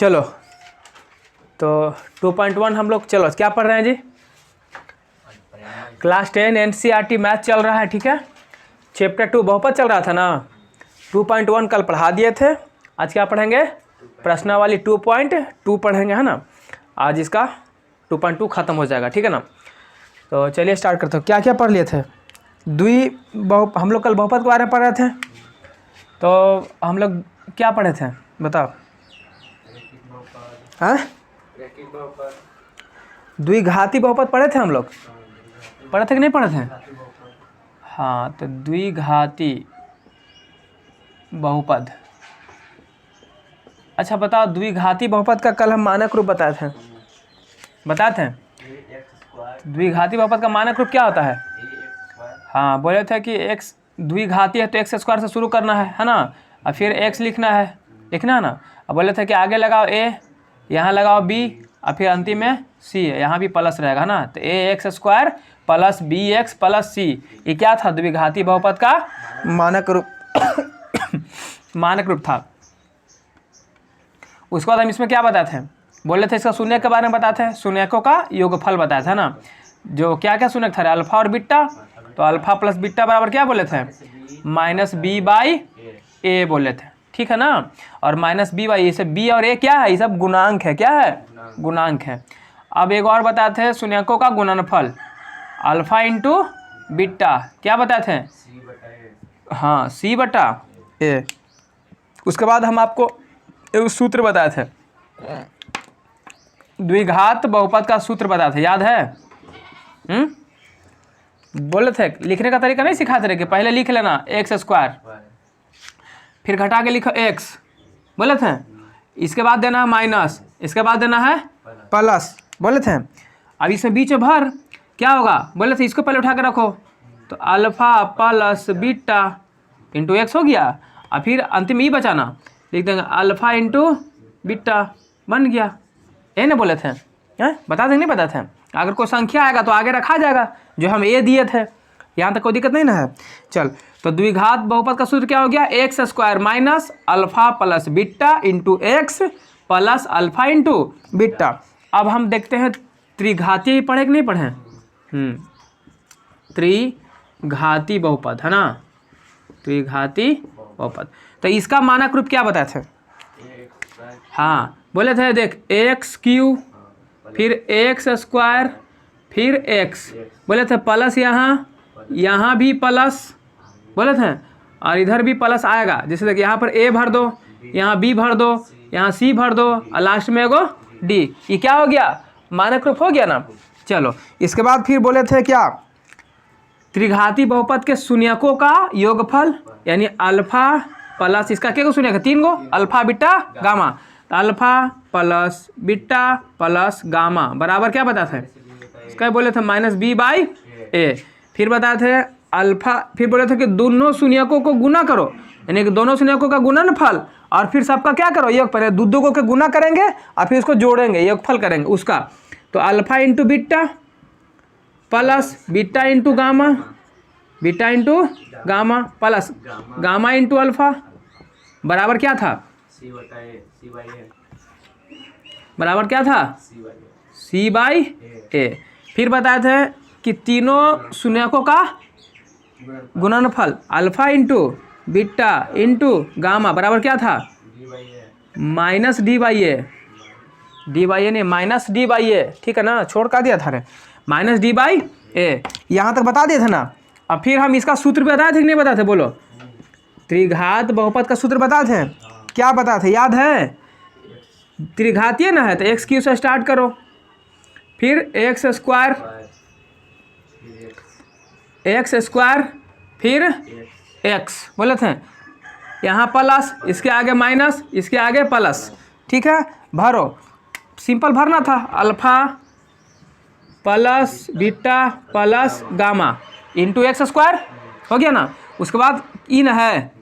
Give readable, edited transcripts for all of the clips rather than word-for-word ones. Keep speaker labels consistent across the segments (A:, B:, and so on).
A: चलो तो 2.1 हम लोग चलो क्या पढ़ रहे हैं जी? क्लास 10 NCERT मैथ चल रहा है, ठीक है। चैप्टर 2 बहुपद चल रहा था ना। 2.1 कल पढ़ा दिए थे। आज क्या पढ़ेंगे? प्रश्नावली 2.2 पढ़ेंगे, है ना। आज इसका 2.2 खत्म हो जाएगा, ठीक है ना। तो चलिए स्टार्ट करते हो। क्या क्या पढ़ लिए थे? हम लोग कल बहुपद के बारे में पढ़ रहे थे। तो हम लोग क्या पढ़े थे बताओ? हाँ, द्विघाती बहुपद पढ़े थे हम लोग। पढ़े थे कि नहीं पढ़े थे? हाँ, तो द्विघाती बहुपद। अच्छा बताओ, द्विघाती बहुपद का कल हम मानक रूप बताए थे। द्विघाती बहुपद का मानक रूप क्या होता है? हाँ, बोले थे कि x द्विघाती है तो x स्क्वायर से शुरू करना है ना। और फिर x लिखना है ना। अब बोले थे कि आगे लगाओ a, यहाँ लगाओ b, और फिर अंतिम में c है, यहाँ भी प्लस रहेगा ना। तो ax square plus bx plus c, ये क्या था? द्विघाती बहुपद का मानक रूप मानक रूप था। उसके बाद हम इसमें क्या बताए थे? बोले थे इसका शून्यक के बारे में बताए थे। शून्यकों का योगफल बताया था ना। जो क्या क्या शून्यक था? अल्फा और बीटा। तो अल्फा प्लस बीटा बराबर क्या बोले थे? -b/a बोले थे, ठीक है ना। और -b/a, ये सब b और a क्या है? ये सब गुणांक है। क्या है? गुणांक है। अब एक और बताए थे शून्यकों का गुणनफल, अल्फा इंटू बीटा। क्या बताए थे? हाँ, c/a। उसके बाद हम आपको एक सूत्र बताए थे, द्विघात बहुपद का सूत्र बताए थे, याद है? बोले थे लिखने का तरीका नहीं सिखाते रहे कि पहले लिख लेना x स्क्वायर, फिर घटा के लिखो x, बोले थे। इसके बाद देना है माइनस, इसके बाद देना है प्लस, बोले थे। अब इसमें बीच में भर, क्या होगा? बोले थे इसको पहले उठा के रखो, तो alpha plus beta into x हो गया। और फिर अंतिम में ई बचाना, लिख देंगे अल्फा इंटू बीटा, बन गया। ये ना बोले थे, हैं? बता देंगे, नहीं बता थे। अगर कोई संख्या आएगा तो आगे रखा जाएगा, जो हम ए दिए थे। यहाँ तक कोई दिक्कत नहीं ना है। चल, तो द्विघात बहुपद का सूत्र क्या हो गया? X square minus alpha plus beta into x plus alpha into beta. अब हम देखते हैं त्रिघाती पढ़े कि नहीं पढ़े? त्रिघाती बहुपद, है ना। त्रिघाती बहुपद, तो इसका मानक रूप क्या बताए थे? हाँ, बोले थे देख x³ फिर एक्स स्क्वायर फिर x, बोले थे प्लस यहाँ भी प्लस, बोले थे। और इधर भी प्लस आएगा। जैसे देख यहाँ पर a भर दो, यहाँ b भर दो, यहाँ c भर दो, और लास्ट में एगो d। ये क्या हो गया? मानक रूप हो गया ना। चलो, इसके बाद फिर बोले थे क्या? त्रिघाती बहुपद के शून्यकों का योगफल, यानी अल्फा प्लस इसका क्या शून्यक है? 3 गो, alpha beta gamma. Alpha plus beta plus gamma बराबर क्या बताते हैं? इसका बोले थे -b/a। फिर बताए थे अल्फा, फिर बोले थे कि दोनों शून्यकों को गुना करो, यानी कि दोनों शून्यकों का गुणनफल, और फिर सबका क्या करो? योग। पहले दो को के गुना करेंगे और फिर उसको जोड़ेंगे, योगफल करेंगे उसका। तो alpha into beta plus beta into gamma, beta into gamma plus gamma into alpha बराबर क्या था? बराबर क्या था? c/a। फिर बताए थे कि तीनों शून्यकों का गुणनफल alpha into beta into gamma बराबर क्या था? -d/a। d/a नहीं, -d/a, ठीक है ना। छोड़ का दिया था रे, -d/a। यहाँ तक बता दिए थे ना। अब फिर हम इसका सूत्र बताए थे कि नहीं बताए थे? बोलो, त्रिघात बहुपद का सूत्र बताए थे। क्या बताए थे, याद है? त्रिघातीय ना है तो x³ से स्टार्ट करो, फिर एक्स स्क्वायर फिर x, बोले थे। यहाँ प्लस, इसके आगे माइनस, इसके आगे प्लस, ठीक है। भरो, सिंपल भरना था। Alpha plus beta plus gamma into x square, हो गया ना। उसके बाद इन है,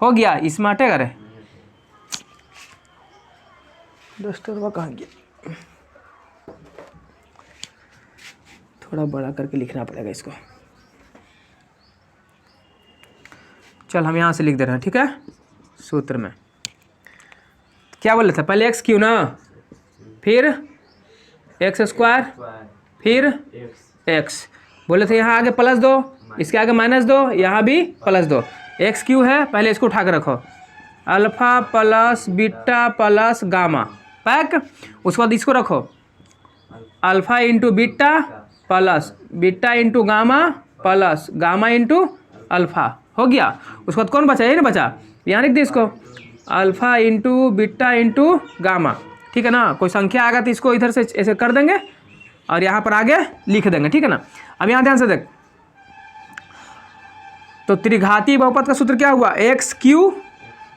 A: हो गया। इसमें हटेगा रे, डस्टर कहाँ गया? थोड़ा बड़ा करके लिखना पड़ेगा इसको। चल, हम यहाँ से लिख दे रहे हैं, ठीक है, सूत्र में। क्या बोले थे पहले एक्स क्यू ना, फिर एक्स स्क्वायर, फिर एक्स बोले थे यहाँ आगे प्लस 2, इसके आगे -2, यहाँ भी +2। एक्स क्यू है, पहले इसको उठा के रखो, alpha plus beta plus gamma pack. उसके बाद इसको रखो, alpha into beta plus beta into gamma plus gamma into alpha, हो गया। उसके बाद कौन बचा, ये नहीं बचा, यहाँ लिख दे इसको, alpha into beta into gamma, ठीक है ना। कोई संख्या आएगा तो इसको इधर से ऐसे कर देंगे और यहाँ पर आगे लिख देंगे, ठीक है ना। अब यहाँ ध्यान से देख, तो त्रिघातीय बहुपद का सूत्र क्या हुआ, x Q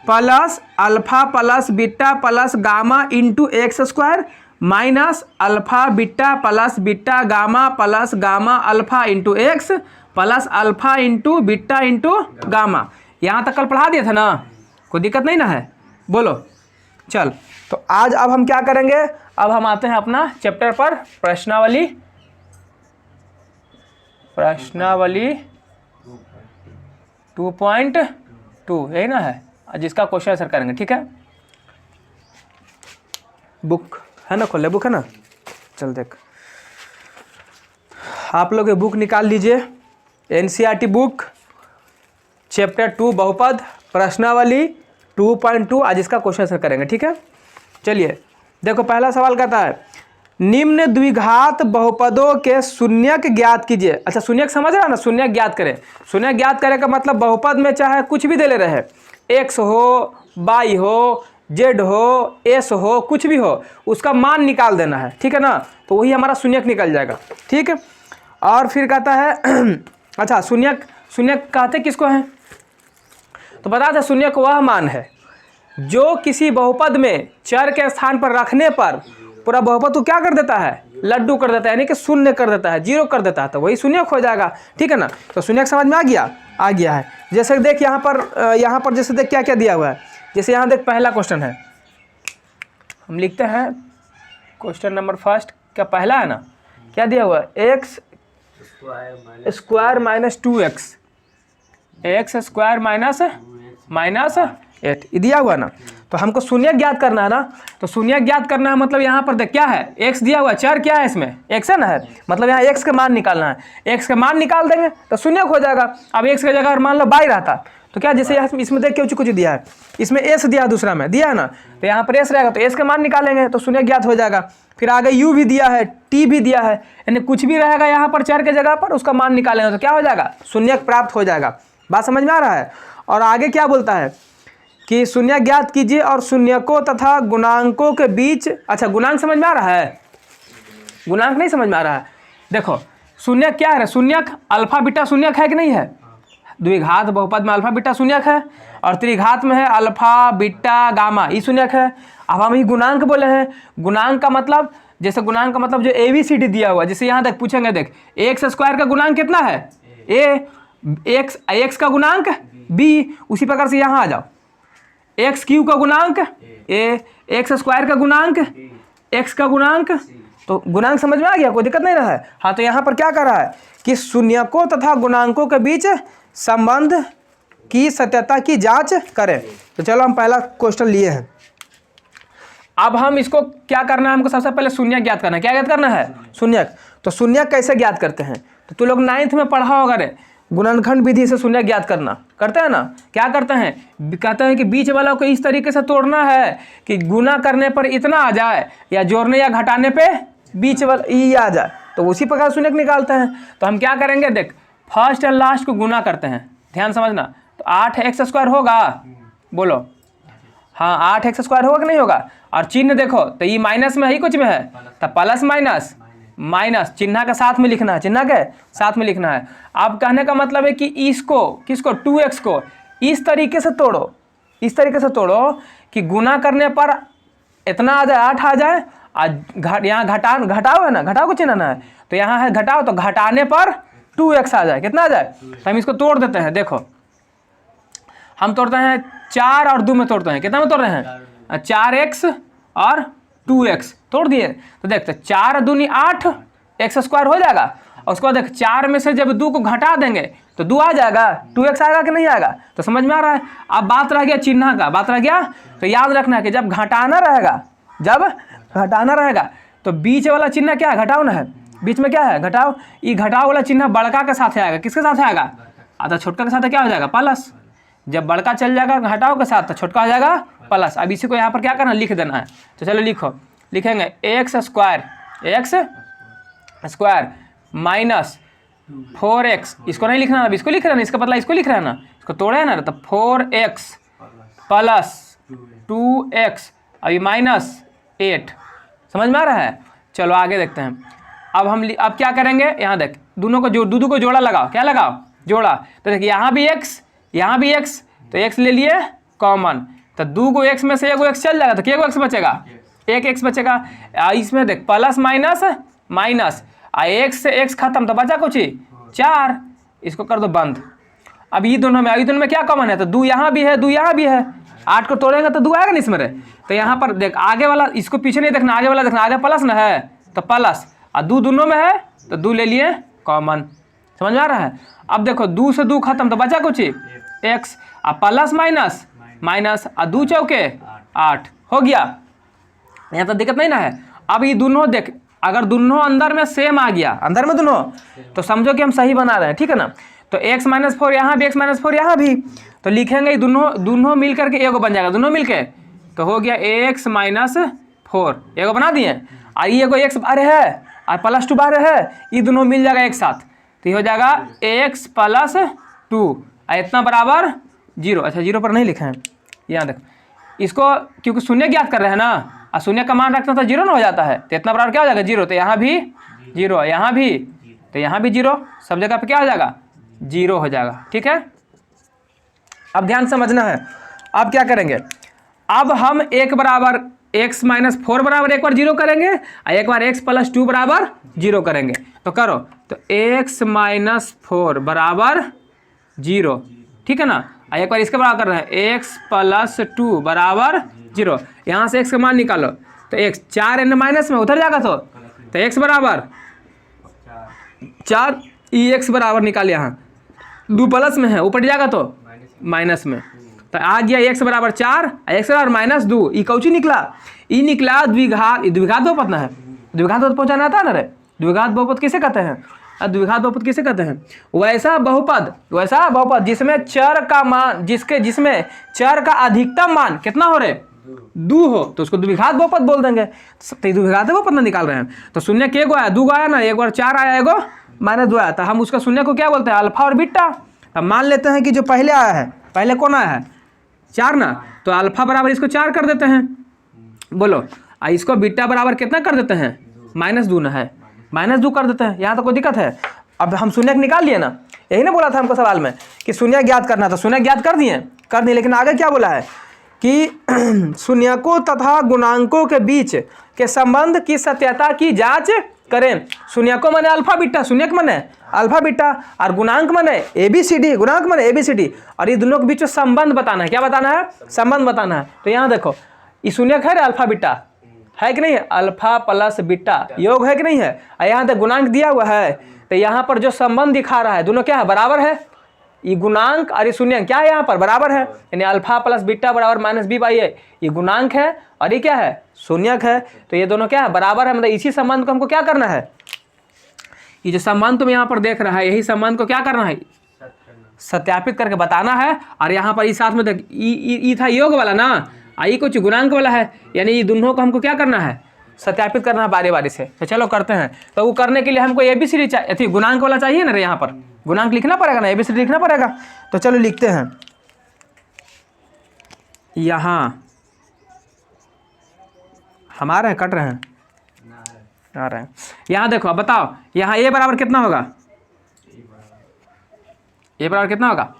A: plus alpha plus beta plus gamma into x square minus alpha beta plus beta gamma plus gamma alpha into x plus alpha into beta into gamma. यहाँ तक कल पढ़ा दिया था ना, कोई दिक्कत नहीं ना है, बोलो। चल तो आज अब हम क्या करेंगे, अब हम आते हैं अपना चैप्टर पर, प्रश्नावली 2.2 यही ना है, जिसका क्वेश्चन आंसर करेंगे, ठीक है। बुक है ना, खोले बुक है ना, चल देख, आप लोग ये बुक निकाल लीजिए, एनसीईआरटी बुक चैप्टर 2 बहुपद प्रश्नावली 2.2, आज इसका क्वेश्चन आंसर करेंगे, ठीक है। चलिए देखो, पहला सवाल कहता है निम्न द्विघात बहुपदों के शून्यक ज्ञात कीजिए। अच्छा शून्यक समझ रहा ना, शून्यक ज्ञात करें। शून्यक ज्ञात करें का मतलब बहुपद में चाहे कुछ भी दे ले रहे, एक्स हो, वाई हो, जेड हो, एस हो, कुछ भी हो, उसका मान निकाल देना है, ठीक है ना। तो वही हमारा शून्यक निकल जाएगा, ठीक है। और फिर कहता है अच्छा शून्यक, शून्यक कहते किसको हैं, तो बता दें शून्यक वह मान है जो किसी बहुपद में चर के स्थान पर रखने पर पूरा बहुपद को क्या कर देता है, लड्डू कर देता है, यानी कि शून्य कर देता है, जीरो कर देता है, तो वही शून्यक हो जाएगा, ठीक है ना। तो शून्यक समझ में आ गया है। जैसे देख यहाँ पर जैसे देख क्या क्या दिया हुआ है, जैसे यहाँ देख पहला क्वेश्चन है, हम लिखते हैं क्वेश्चन नंबर फर्स्ट, क्या पहला है ना, क्या दिया हुआ है, x square minus 2x, x square minus 8 दिया हुआ ना। तो हमको शून्यक ज्ञात करना है ना, तो शून्यक ज्ञात करना है मतलब यहाँ पर देख क्या है, x दिया हुआ है, चर क्या है इसमें, x है ना है, मतलब यहाँ x का मान निकालना है, x का मान निकाल देंगे तो शून्यक हो जाएगा। अब x की जगह मान लो y रहता तो क्या, जैसे यहाँ इसमें देख के कुछ दिया है, इसमें s दिया, दूसरा में दिया है ना, तो यहाँ पर s रहेगा तो s का मान निकालेंगे तो शून्यक ज्ञात हो जाएगा। फिर आगे u भी दिया है, t भी दिया है, यानी कुछ भी रहेगा यहाँ पर चर के जगह पर, उसका मान निकालेंगे तो क्या हो जाएगा, शून्यक प्राप्त हो जाएगा। बात समझ में आ रहा है। और आगे क्या बोलता है कि शून्य ज्ञात कीजिए और शून्यकों तथा गुणांकों के बीच, अच्छा गुणांक समझ में आ रहा है, गुणांक नहीं समझ में आ रहा है। देखो शून्यक क्या है, शून्यक अल्फा बीटा शून्यक है कि नहीं है, द्विघात बहुपद में अल्फा बीटा शून्यक है और त्रिघात में है अल्फा बीटा गामा, ये शून्यक है। अब हम ही गुणांक बोले हैं, गुणांक का मतलब, जैसे गुणांक का मतलब जो ABCD दिया हुआ, जैसे यहाँ देख पूछेंगे, देख एक्स स्क्वायर का गुणांक कितना है, एक्स का गुणांक b, उसी प्रकार से यहाँ आ जाओ, एक्स क्यू का गुणांक a, एक्स स्क्वायर का गुणांक x का गुणांक, तो गुणांक समझ में आ गया, कोई दिक्कत नहीं रहा है। हाँ तो यहाँ पर क्या कर रहा है कि शून्यकों तथा गुणांकों के बीच संबंध की सत्यता की जांच करें। तो चलो हम पहला क्वेश्चन लिए हैं। अब हम इसको क्या करना है, हमको सबसे पहले शून्यक ज्ञात करना है। क्या ज्ञात करना है, शून्यक। तो शून्यक कैसे ज्ञात करते हैं, तो तू लोग 9th में पढ़ा होगा रे, गुणनखंड विधि से शून्यक ज्ञात करना करते हैं ना। क्या करते हैं, कहते हैं कि बीच वाला को इस तरीके से तोड़ना है कि गुना करने पर इतना आ जाए या जोड़ने या घटाने पे बीच वाला ई आ जाए, तो उसी प्रकार शून्यक निकालते हैं। तो हम क्या करेंगे, देख फर्स्ट एंड लास्ट को गुना करते हैं, ध्यान समझना। तो 8x स्क्वायर होगा, बोलो हाँ 8x स्क्वायर होगा कि नहीं होगा। और चिन्ह देखो तो ये माइनस में ही कुछ में है, तो प्लस माइनस माइनस चिन्ह का साथ में लिखना है, चिन्ह के साथ में लिखना है। अब कहने का मतलब है कि इसको किसको 2x को इस तरीके से तोड़ो, इस तरीके से तोड़ो कि गुना करने पर इतना आ जाए 8 आ जाए, और यहाँ घटाओ है ना, घटाओ को चिन्ह है, तो यहाँ है घटाओ, तो घटाने पर 2x आ जाए, कितना आ जाए। तो हम इसको तोड़ देते हैं, देखो हम तोड़ते हैं 4 और 2 में तोड़ते हैं, कितना में तोड़ रहे हैं 4x और 2x तोड़ दिए। तो देखते 4 दूनी 8 x स्क्वायर हो जाएगा, और उसके बाद देख 4 में से जब 2 को घटा देंगे तो 2 आ जाएगा, 2x आएगा कि नहीं आएगा। तो समझ में आ रहा है। अब बात रह गया चिन्ह का, बात रह गया। तो याद रखना है कि जब घटाना रहेगा तो बीच वाला चिन्ह क्या है, घटाओ ना है। बीच में क्या है, घटाओ। ये घटाओ वाला चिन्ह बड़का के साथ आएगा, किसके साथ आएगा, आधा छोटका के साथ क्या हो जाएगा, प्लस। जब बड़का चल जाएगा घटाओ के साथ तो छोटका हो जाएगा प्लस। अब इसी को यहाँ पर क्या करना, लिख देना है। तो चलो लिखो, लिखेंगे एक्स स्क्वायर माइनस 4x, इसको नहीं लिखना, अब इसको लिख रहा है ना, इसका बदला इसको लिख रहा है ना, इसको तोड़े है ना, तो 4x प्लस 2x अभी माइनस 8। समझ में आ रहा है। चलो आगे देखते हैं। अब क्या करेंगे, यहाँ देख दोनों को दूधू को जोड़ा लगाओ, क्या लगाओ, जोड़ा। तो देखिए यहाँ भी x, तो x ले लिए कॉमन, तो 2 x में से 1 x चल जाएगा, तो क्या x बचेगा, 1 x बचेगा। इसमें देख प्लस माइनस x से x खत्म, तो बचा कुछ 4, इसको कर दो बंद। अब ये दोनों में क्या कॉमन है, तो 2 यहाँ भी है, 2 यहाँ भी है, 8 को तोड़ेंगे तो 2 आएगा ना इसमें। तो यहाँ पर देख आगे वाला, इसको पीछे नहीं देखना, आगे वाला देखना, आगे प्लस ना है तो प्लस, और 2 दोनों में है तो 2 ले लिए कॉमन। समझ में आ रहा है। अब देखो 2 से 2 खत्म, तो बचा कुछ x, अब प्लस माइनस और 2 चौके 8 हो गया। यहाँ तो दिक्कत नहीं ना है। अब ये दोनों देख, अगर दोनों अंदर में सेम आ गया, अंदर में दोनों, तो समझो कि हम सही बना रहे हैं, ठीक है ना। तो x - 4 यहाँ भी, x - 4 यहाँ भी, तो लिखेंगे दोनों मिल करके एगो बन जाएगा, दोनों मिल के तो हो गया x - 4, एगो बना दिए। और ये एगो x बाहर है और +2 बाहर है, ये दोनों मिल जाएगा एक साथ, तो ये हो जाएगा x + 2 इतना बराबर 0। अच्छा 0 पर नहीं लिखे हैं, यहाँ देखो, इसको क्योंकि शून्य ज्ञात कर रहे हैं ना, और शून्य का मान रखना तो 0 ना हो जाता है, तो इतना बराबर क्या हो जाएगा 0। तो यहाँ भी 0, यहाँ भी, तो यहाँ भी 0, सब जगह पे क्या हो जाएगा 0 हो जाएगा, ठीक है। अब ध्यान समझना है। अब क्या करेंगे, अब हम एक बराबर x - 4 बराबर एक बार 0 करेंगे और एक बार x + 2 बराबर 0 करेंगे। तो करो, तो x - 4 बराबर 0, ठीक है ना। और एक बार इसके बराबर कर रहे हैं x + 2 बराबर 0। यहाँ से x का मान निकालो, तो x 4 n माइनस में उधर जाएगा, तो x बराबर 4 x बराबर निकाल, यहाँ 2 प्लस में है, ऊपर जाएगा तो माइनस में, तो आ गया x बराबर 4, x बराबर -2। ये कौची निकला, ये निकला द्विघात बहुपद ना है। द्विघात बहुपद पहुँचाना आता है ना रे। द्विघात बहुपद किसे कहते हैं, द्विघात बहुपद किसे कहते हैं, वैसा बहुपद जिसमें चर का मान, जिसमें चर का अधिकतम मान कितना हो रे, 2 हो, तो उसको द्विघात बहुपद बोल देंगे। तो द्विघात बहुपद ना निकाल रहे हैं। तो शून्य के गो आया, 2 आया ना, एक बार 4 आया, एगो -2 आया, तो हम उसका शून्य को क्या बोलते हैं, अल्फा और बीटा। अब मान लेते हैं कि जो पहले आया है, पहले कौन आया है 4 ना, तो अल्फा बराबर इसको 4 कर देते हैं, बोलो। इसको बीटा बराबर कितना कर देते हैं, -2 ना है, -2 कर देते हैं। यहाँ तो कोई दिक्कत है। अब हम शून्य निकाल लिए ना, यही ना बोला था हमको सवाल में कि शून्य ज्ञात करना, तो शून्य ज्ञात कर दिए, लेकिन आगे क्या बोला है कि शून्यकों तथा गुणांकों के बीच के संबंध की सत्यता की जांच करें। शून्यकों माने अल्फा बीटा, शून्यक माने अल्फा बीटा, और गुणांक माने ABCD, गुणांक माने ABCD, और ये दोनों के बीच में संबंध बताना है। क्या बताना है, संबंध बताना है। तो यहाँ देखो, ये शून्यक है रे, अल्फा बीटा है कि नहीं है, अल्फा + बीटा योग है कि नहीं है, और यहाँ तक गुणांक दिया हुआ है। तो यहाँ पर जो संबंध दिखा रहा है, दोनों क्या है, बराबर है। ये गुणांक और ये शून्यक क्या है, यहाँ पर बराबर है, यानी अल्फा + बीटा बराबर -b/a, ये गुणांक है और ये क्या है, शून्यक है। तो ये दोनों क्या है, बराबर है। मतलब इसी संबंध को हमको क्या करना है, ये जो संबंध तुम यहाँ पर देख रहा है, यही संबंध को क्या करना है, सत्यापित करके बताना है। और यहाँ पर इस साथ में देख, ई था योग वाला ना, आई कुछ गुणांक वाला है, यानी ये दोनों को हमको क्या करना है, सत्यापित करना है बारी बारी से। तो चलो करते हैं। तो वो करने के लिए हमको ABCD चाहिए, गुणांक वाला चाहिए ना रे, यहाँ पर गुणांक लिखना पड़ेगा ना, ABCD लिखना पड़ेगा। तो चलो लिखते हैं, यहाँ हमारे हैं, कट रहे हैं, आ रहे हैं। यहाँ देखो, अब बताओ, यहाँ a बराबर कितना होगा, a बराबर कितना होगा,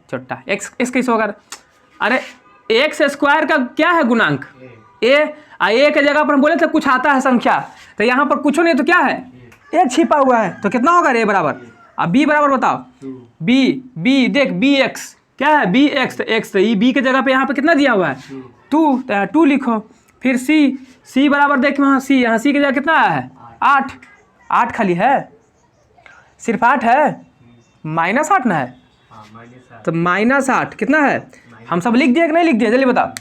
A: छोटा x किस होगा, अरे x² का क्या है गुणांक a के जगह पर हम बोले थे कुछ आता है संख्या, तो यहाँ पर कुछ नहीं, तो क्या है, एक छिपा हुआ है, तो कितना होगा a बराबर। अब b बराबर बताओ, b देख bx क्या है, bx, तो x, तो ये b के जगह पे यहाँ पे कितना दिया हुआ है 2, तो यहाँ 2 लिखो। फिर c बराबर देख वहाँ c, यहाँ c की जगह कितना आया है 8 खाली है, सिर्फ 8 है, -8 ना है, तो -8 कितना है, हम सब लिख दिए कि नहीं लिख दिए, जल्दी बता।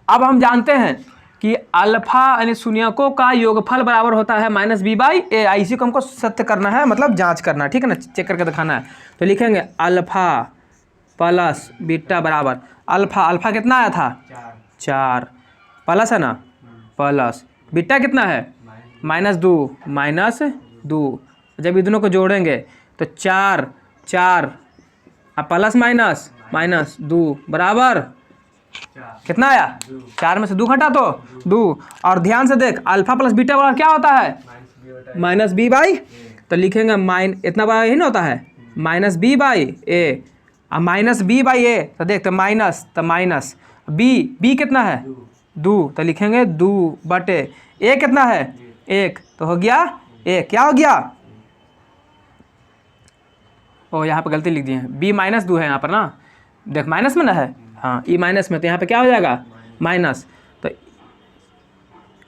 A: अब हम जानते हैं कि अल्फा यानी शून्यकों का योगफल बराबर होता है -b/a। इसी को हमको सत्य करना है, मतलब जांच करना है, ठीक है ना, चेक करके दिखाना है। तो लिखेंगे अल्फा प्लस बीटा बराबर अल्फा कितना आया था 4 प्लस है ना, प्लस बीटा कितना है -2 जब ये दोनों को जोड़ेंगे तो 4 प्लस -2 बराबर कितना आया, 4 में से 2 घटा तो 2। और ध्यान से देख अल्फा प्लस बीटा बराबर क्या होता है -b/a। तो लिखेंगे इतना बड़ा यही ना होता है -b/a। अब -b/a तो देख तो माइनस b कितना है 2, तो लिखेंगे 2/a कितना है 1, तो हो गया 1। क्या हो गया, ओ यहाँ पर गलती लिख दिए हैं, b-2 है यहाँ पर ना, देख माइनस में ना है, हाँ ई माइनस में, तो यहाँ पे क्या हो जाएगा माइनस, तो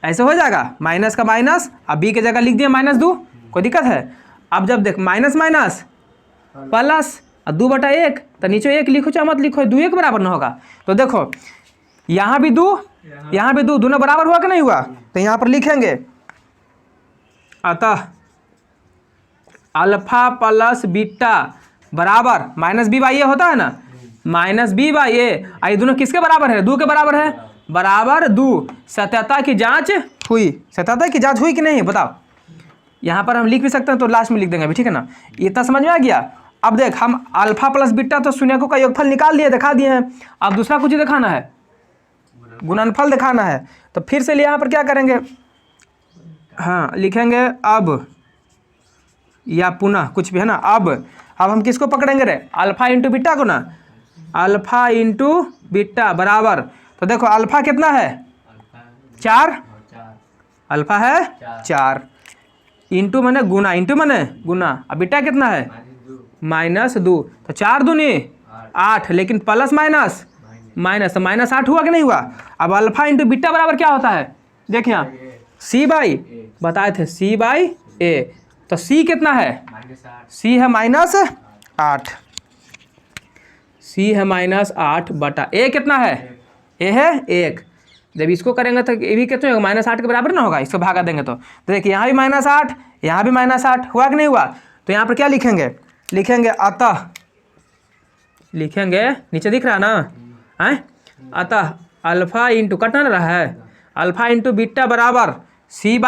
A: ऐसे हो जाएगा माइनस का माइनस, अब बी की जगह लिख दिए -2, कोई दिक्कत है। अब जब देख माइनस प्लस 2/1, तो नीचे 1 लिखो चाहे मत लिखो, 2 1 बराबर ना होगा। तो देखो यहाँ भी 2 यहाँ भी 2, दोनों बराबर हुआ कि नहीं हुआ, तो यहाँ पर लिखेंगे अतः अल्फा प्लस बीटा बराबर -b/a होता है ना, -b/a। ये दोनों किसके बराबर है, 2 के बराबर है, बराबर 2। सत्यता की जांच हुई, सत्यता की जांच हुई कि नहीं बताओ। यहाँ पर हम लिख भी सकते हैं, तो लास्ट में लिख देंगे अभी, ठीक है ना। इतना समझ में आ गया। अब देख हम अल्फा प्लस बीटा तो शून्यकों का योगफल निकाल दिए, दिखा दिए हैं। अब दूसरा कुछ ही दिखाना है, गुणनफल दिखाना है। तो फिर से यहाँ पर क्या करेंगे, हाँ लिखेंगे अब या पुनः कुछ भी है ना। अब हम किसको पकड़ेंगे रे, अल्फा इंटू बीटा को ना, अल्फा इंटू बीटा बराबर, तो देखो अल्फा कितना है 4, अल्फा है 4 इंटू मैंने गुना, इंटू मैंने गुना, अब बीटा कितना है -2, तो 4 दूनी 8, लेकिन प्लस माइनस तो -8 हुआ कि नहीं हुआ। अब अल्फा इंटू बीटा बराबर क्या होता है, देखिए यहाँ c/, बताए थे c/a, तो c कितना है, c है -8, c है -8/a कितना है, a है 1। जब इसको करेंगे तो ये भी कितना होगा -8 के बराबर ना होगा, इसको भागा देंगे तो देखिए यहाँ भी -8 यहाँ भी -8 हुआ कि नहीं हुआ। तो यहाँ पर क्या लिखेंगे, लिखेंगे अतः, लिखेंगे नीचे दिख रहा है ना, है अतः अल्फा इंटू कटना रहा है, अल्फा इंटू बीटा बराबर c/a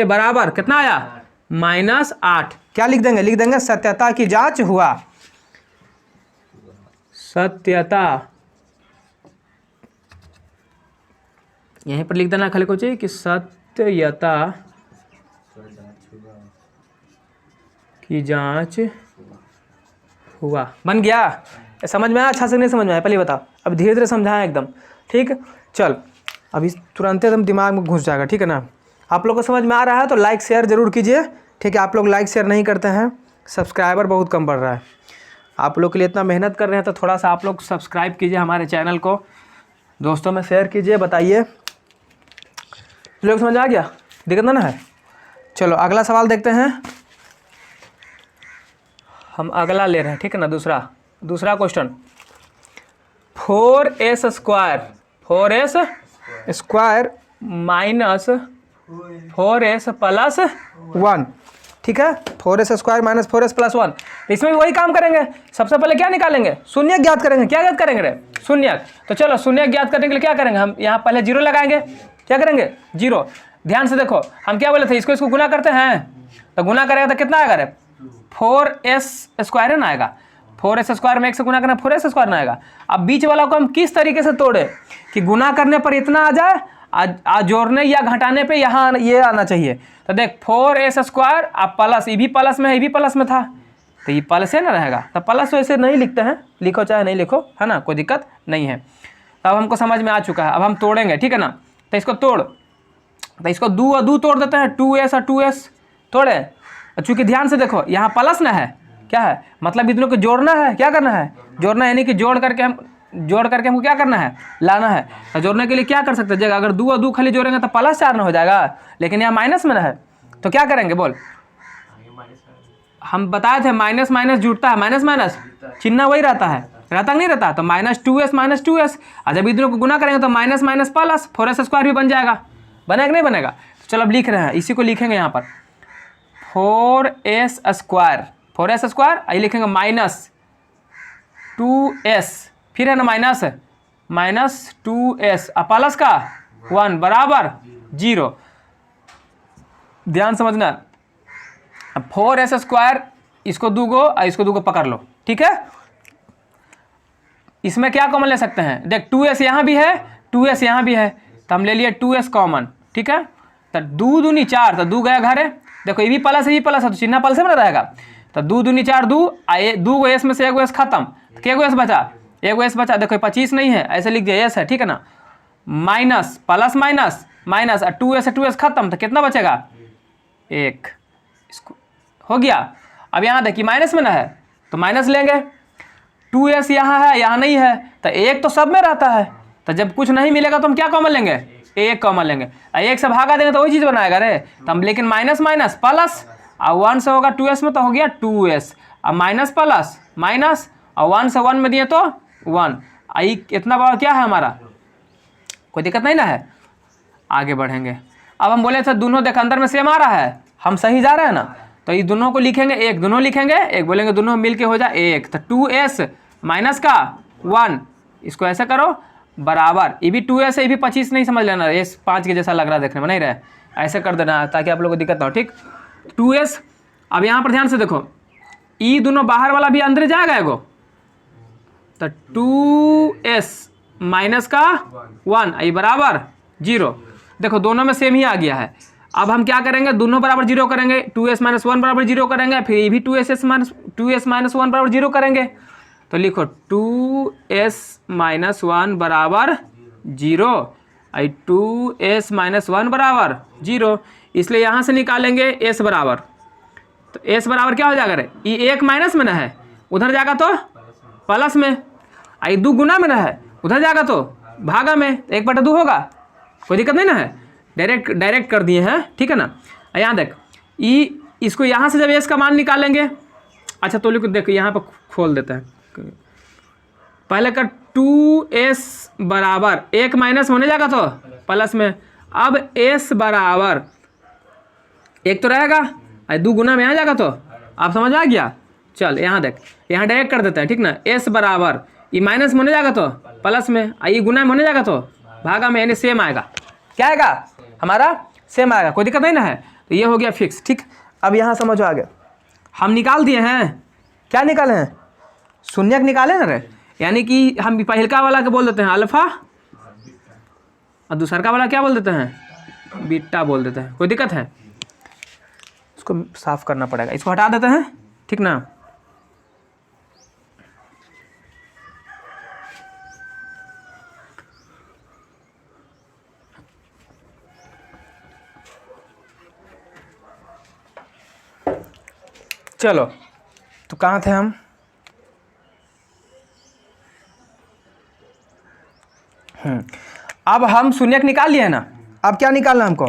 A: बराबर कितना आया -8। क्या लिख देंगे, लिख देंगे सत्यता की जांच हुआ, सत्यता, यहीं पर लिख देना खाली कुछ कि सत्यता की जांच हुआ। बन गया, समझ में आया, अच्छा से नहीं समझ में आया पहले बताओ, अब धीरे धीरे समझाएं एकदम, ठीक। चल अभी तुरंत एकदम दिमाग में घुस जाएगा, ठीक है ना। आप लोग को समझ में आ रहा है तो लाइक शेयर जरूर कीजिए, ठीक है। आप लोग लाइक शेयर नहीं करते हैं, सब्सक्राइबर बहुत कम बढ़ रहा है। आप लोग के लिए इतना मेहनत कर रहे हैं तो थोड़ा सा आप लोग सब्सक्राइब कीजिए हमारे चैनल को, दोस्तों में शेयर कीजिए, बताइए। लोग समझ आ गया, दिक्कत ना है। चलो अगला सवाल देखते हैं, हम अगला ले रहे हैं, ठीक है ना। दूसरा question, 4s square minus 4s plus 1, ठीक है। 4s square minus 4s plus 1, इसमें भी वही काम करेंगे। सबसे पहले क्या निकालेंगे, शून्य ज्ञात करेंगे। क्या ज्ञात करेंगे रे, शून्य। तो चलो शून्य ज्ञात करने के लिए क्या करेंगे, हम यहाँ पहले 0 लगाएंगे। क्या करेंगे 0। ध्यान से देखो हम क्या बोले थे, इसको गुना करते हैं, तो गुना करेगा तो कितना आएगा रे 4s स्क्वायर ना आएगा। 4s स्क्वायर में 1 से गुना करना 4s स्क्वायर ना आएगा। अब बीच वाला को हम किस तरीके से तोड़े कि गुना करने पर इतना आ जाए, जोड़ने या घटाने पे यहाँ ये आना चाहिए। तो देख 4s स्क्वायर, अब प्लस, ये भी प्लस में है, ये भी प्लस में था, तो ये प्लस है ना रहेगा। तो प्लस तो ऐसे नहीं लिखते हैं, लिखो चाहे नहीं लिखो, है ना, कोई दिक्कत नहीं है। अब हमको समझ में आ चुका है, अब हम तोड़ेंगे, ठीक है ना। तो इसको तोड़, तो इसको 2 और 2 तोड़ देते हैं, 2s और 2s तोड़े। चूँकि ध्यान से देखो यहाँ प्लस ना है, क्या है मतलब इतनों को जोड़ना है, क्या करना है जोड़ना है, यानी कि जोड़ करके हमको क्या करना है, लाना है। तो जोड़ने के लिए क्या कर सकते हैं, जगह अगर 2 और 2 खाली जोड़ेंगे तो +4 ना हो जाएगा, लेकिन यहाँ माइनस में ना है, तो क्या करेंगे बोल, हम बताए थे माइनस माइनस जुड़ता है, माइनस माइनस चिन्ह वही रहता है, रहता नहीं रहता, तो -2s और जब इधरों को गुना करेंगे तो माइनस माइनस प्लस 4s² भी बन जाएगा, बनेगा नहीं बनेगा। तो चलो अब लिख रहे हैं, इसी को लिखेंगे यहाँ पर 4s², आई लिखेंगे -2s, फिर है ना -2s प्लस का 1 बराबर 0। ध्यान समझना, अब 4s², इसको दूगो पकड़ लो, ठीक है। इसमें क्या कॉमन ले सकते हैं, देख 2s यहाँ भी है, 2s यहाँ भी है, तो हम ले लिए 2s कॉमन, ठीक है। तो 2 दूनी 4, तो 2 गया घर है, देखो ये भी प्लस है, ये प्लस है, तो चिन्ह प्लस में रहेगा। तो 2 दूनी 4, 2 गो एस में से 1 एस खत्म, क्या गो एस बचा, 1 एस बचा, देखो 25 नहीं है, ऐसे लिख दिया एस है, ठीक है ना। Minus plus minus minus, 2s खत्म, तो कितना बचेगा 1, इसको हो गया। अब यहाँ देखिए माइनस में ना है तो माइनस लेंगे, 2s यहाँ है, यहाँ नहीं है, तो 1 तो सब में रहता है, तो जब कुछ नहीं मिलेगा तो हम क्या कॉमन लेंगे, 1 कॉमन लेंगे। 1 से भागा देंगे तो वही चीज़ बनाएगा रे, तो हम लेकिन माइनस माइनस प्लस, और 1 से होगा 2s में तो हो गया 2s, अब माइनस प्लस माइनस, और 1 से 1 में दिए तो 1, आई इतना बड़ा क्या है हमारा, कोई दिक्कत नहीं ना है। आगे बढ़ेंगे, अब हम बोले थे दोनों देख अंदर में सेम आ रहा है, हम सही जा रहे हैं ना, तो ये दोनों को लिखेंगे 1, दोनों लिखेंगे 1, बोलेंगे दोनों मिल के हो जाए 1, तो 2s माइनस का 1, इसको ऐसे करो बराबर, ये भी 2s है, ये भी 25 नहीं समझ लेना, ये 5 के जैसा लग रहा है देखने में, नहीं रहे, ऐसे कर देना ताकि आप लोगों को दिक्कत ना हो, ठीक। 2s, अब यहाँ पर ध्यान से देखो, ये दोनों बाहर वाला भी अंदर जाएगा एगो, तो 2s माइनस का 1 आई बराबर 0, देखो दोनों में सेम ही आ गया है। अब हम क्या करेंगे, दोनों बराबर 0 करेंगे, 2s - 1 बराबर 0 करेंगे, फिर ये भी 2s - 1 बराबर 0 करेंगे, तो लिखो 2s - 1 बराबर 0, आई 2s - 1 बराबर 0, इसलिए यहाँ से निकालेंगे s बराबर, तो s बराबर क्या हो जाएगा रे, ये 1 माइनस में ना है, उधर जाएगा तो प्लस में, आई 2 गुना में ना है, उधर जाएगा तो भागा में, 1/2 होगा, कोई दिक्कत नहीं ना है, डायरेक्ट कर दिए हैं, ठीक है ना। यहाँ देख इसको यहाँ से जब s का मान निकालेंगे, अच्छा तो देख यहाँ पर खोल देते हैं, पहले का 2s बराबर 1 माइनस होने जाएगा तो प्लस में, अब s बराबर 1 तो रहेगा, 2 गुना में आ जाएगा, तो आप समझ आ गया। चल यहाँ देख, यहाँ डायरेक्ट कर देते हैं, ठीक ना, s बराबर ये माइनस में होने जाएगा तो प्लस में, ये गुना में होने जाएगा तो भागा में, यानी सेम आएगा, क्या आएगा हमारा सेम आएगा, कोई दिक्कत नहीं ना है, तो ये हो गया फिक्स, ठीक। अब यहाँ समझो आगे, हम निकाल दिए हैं, क्या निकाले हैं, शून्यक निकाले ना रे, यानी कि हम पहलका वाला के बोल देते हैं अल्फा, और दूसरका वाला क्या बोल देते हैं, बीटा बोल देते हैं, कोई दिक्कत है, इसको साफ करना पड़ेगा, इसको हटा देते हैं, ठीक ना। चलो तो कहाँ थे हम, अब हम शून्यक निकाल लिए ना, अब क्या निकालना हमको,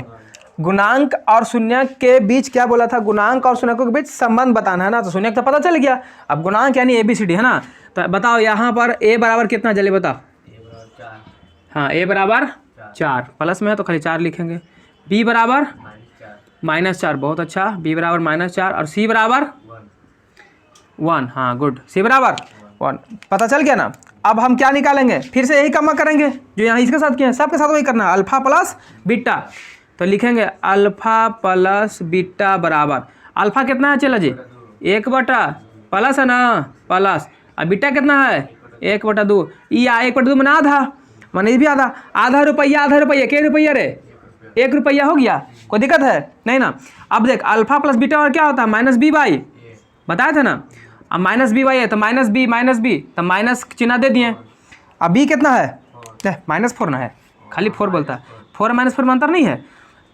A: गुणांक और शून्यक के बीच, क्या बोला था, गुणांक और शून्यकों के बीच संबंध बताना है ना, तो शून्यक तो पता चल गया, अब गुणांक यानी ABCD है ना, तो बताओ यहाँ पर a बराबर कितना, जल्दी बताओ, हाँ a बराबर 4, प्लस में है तो खाली 4 लिखेंगे, b बराबर -4, बहुत अच्छा, b बराबर -4, और c बराबर 1, हाँ गुड, c बराबर 1, पता चल गया ना। अब हम क्या निकालेंगे, फिर से यही काम करेंगे जो यहाँ इसके साथ किए हैं, सबके साथ वही करना है, अल्फा प्लस बीटा, तो लिखेंगे अल्फा प्लस बीटा बराबर, अल्फा कितना है चला जी 1/, प्लस है ना प्लस, अब बीटा कितना है 1/2, ये 1/2 में आधा, माने ये भी आधा रुपया, क्या रुपया रे, 1 रुपया हो गया, कोई दिक्कत है नहीं ना। अब देख अल्फा प्लस बीटा और क्या होता है -b/, बताए थे ना, अब -b/, है तो -b तो माइनस चिन्ह दे दिए, अब b कितना है, -4 ना है, खाली 4 बोलता है, 4 - 4 में अंतर नहीं है,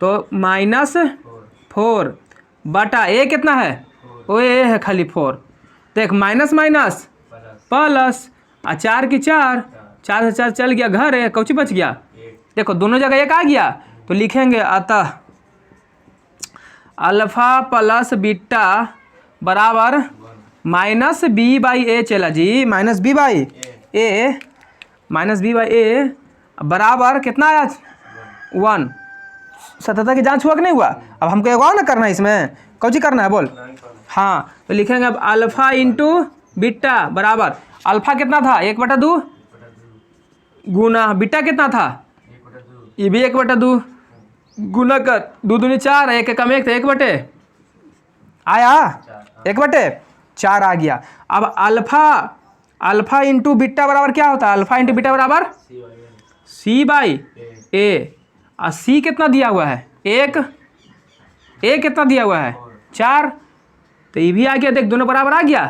A: तो -4 बटा a कितना है, वो a है खाली 4, देख माइनस माइनस प्लस, 4 की 4, 4 से 4 चल गया घर है, कौची बच गया, देखो दोनों जगह 1 आ गया, तो लिखेंगे अतः अल्फा प्लस बीटा बराबर माइनस बी बाई ए चला जी, minus b by a, minus b by a बराबर कितना आया 1। सत्यता की जांच हुआ कि नहीं हुआ? अब हमको एक और ना करना है, इसमें कौन सी करना है बोल? हाँ तो लिखेंगे अब अल्फा इंटू बीटा बराबर अल्फा कितना था 1/2 गुना बीटा कितना था ये भी 1/2 गुना कर 2 दूनी 4 1 कम 1 तो 1/, आया 1/4 आ गया। अब अल्फा इंटू बीटा बराबर क्या होता है? अल्फा इंटू बीटा बराबर सी बाई ए। और सी कितना दिया हुआ है 1, ए कितना दिया हुआ है 4, तो ये भी आ गया। देख दोनों बराबर आ गया,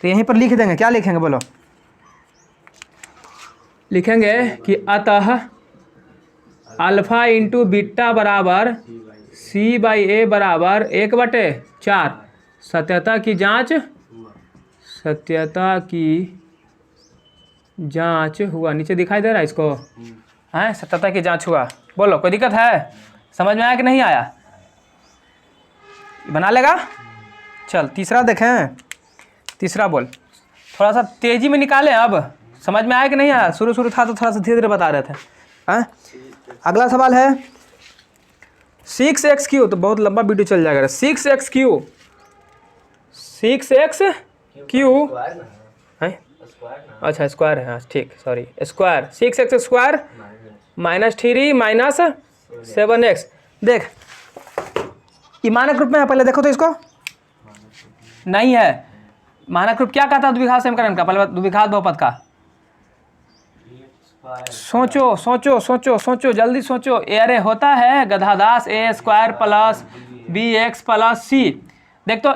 A: तो यहीं पर लिख देंगे। क्या लिखेंगे बोलो? लिखेंगे कि अतः अल्फा इंटू बीटा बराबर सी बाई ए बराबर 1/4। सत्यता की जांच, सत्यता की जांच हुआ। नीचे दिखाई दे रहा है इसको? हैं, सत्यता की जांच हुआ। बोलो कोई दिक्कत है? समझ में आया कि नहीं आया? बना लेगा? चल तीसरा देखें। तीसरा बोल, थोड़ा सा तेजी में निकालें। अब समझ में आया कि नहीं आया? शुरू था तो थोड़ा सा धीरे धीरे बता रहे थे। हैं, अगला सवाल है 6x3। तो बहुत लंबा वीडियो चल जाएगा। 6x3 है, अच्छा स्क्वायर है, हाँ ठीक, sorry square. 6x² minus 3 minus 7x। देख ये मानक रूप में है, पहले देखो तो इसको नहीं है। मानक रूप क्या कहता है द्विघात समीकरण का? पहले द्विघात बहुपद का सोचो सोचो सोचो सोचो, जल्दी सोचो। अरे होता है गधादास a² plus bx plus c। देख तो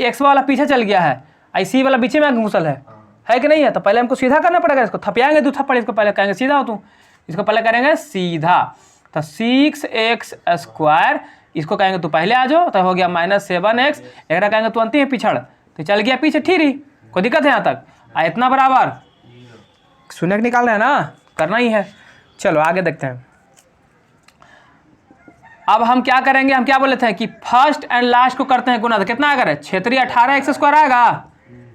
A: x वाला पीछे चल गया है, सी वाला बीचे में घुसल है कि नहीं है? तो पहले हमको सीधा करना पड़ेगा। इसको थपियाएंगे 2 थप्पड़, इसको पहले कहेंगे सीधा हो तू, इसको पहले करेंगे सीधा। तो 6x², इसको कहेंगे तू पहले आ जाओ, तो हो गया माइनस 7x। एक कहेंगे तू अंतिम पिछड़, तो चल गया पीछे ठीरी। कोई दिक्कत है यहाँ तक? इतना बराबर शून्य निकाल रहे हैं ना, करना ही है। चलो आगे देखते हैं। अब हम क्या करेंगे? हम क्या बोले थे कि फर्स्ट एंड लास्ट को करते हैं गुना। तो कितना आएगा? क्षेत्रीय 18x² आएगा।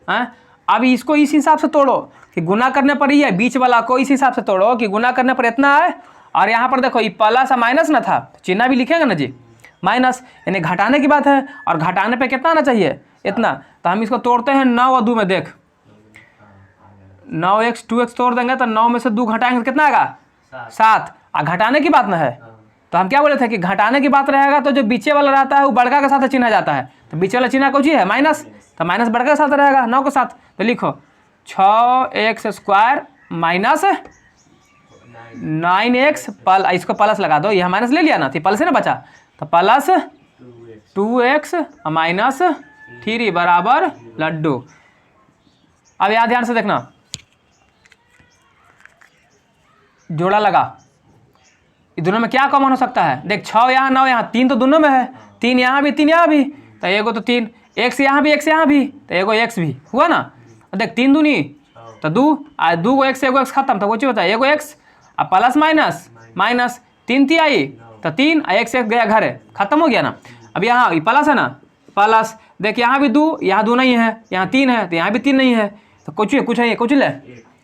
A: हाँ, अब इसको इस हिसाब से तोड़ो कि गुना करने पर ही है, बीच वाला को इस हिसाब से तोड़ो कि गुना करने पर इतना है। और यहाँ पर देखो ये प्लस माइनस ना था, चिन्ह भी लिखेंगे ना जी, माइनस, यानी घटाने की बात है। और घटाने पे कितना आना चाहिए? इतना। तो हम इसको तोड़ते हैं 9 और 2 में। देख 9x 2x तोड़ देंगे तो 9 में से 2 घटाएंगे तो कितना आएगा? 7। और घटाने की बात ना है, तो हम क्या बोले थे कि घटाने की बात रहेगा तो जो बीचे वाला रहता है वो बड़का के साथ चिन्ह जाता है। तो बीचे वाला चिन्ह कौन सी है? माइनस। तो माइनस बड़का के साथ रहेगा 9 के साथ। तो लिखो 6x² माइनस 9x इसको प्लस लगा दो, यह माइनस ले लिया ना, थी प्लस से ना बचा, तो प्लस 2x माइनस 3 बराबर लड्डू। अब यहाँ ध्यान से देखना, जोड़ा लगा, दोनों में क्या कॉमन हो सकता है? देख 6 यहाँ 9 यहाँ, 3 तो दोनों में है, 3 यहाँ भी 3 यहाँ भी, तो एगो तो 3 x यहाँ भी x यहाँ भी, तो एगो x भी हुआ ना। देख 3 दूनी तो 2 आ 2 को x एगो x खत्म, तो वो चीज बताया एगो x अब प्लस माइनस माइनस 3 थी आई तो 3 x गया घर है, खत्म हो गया ना। अब यहाँ प्लस है ना, प्लस देख यहाँ भी 2, यहाँ 2 नहीं है, यहाँ 3 है, तो यहाँ भी 3 नहीं है, तो कुछ है कुछ ले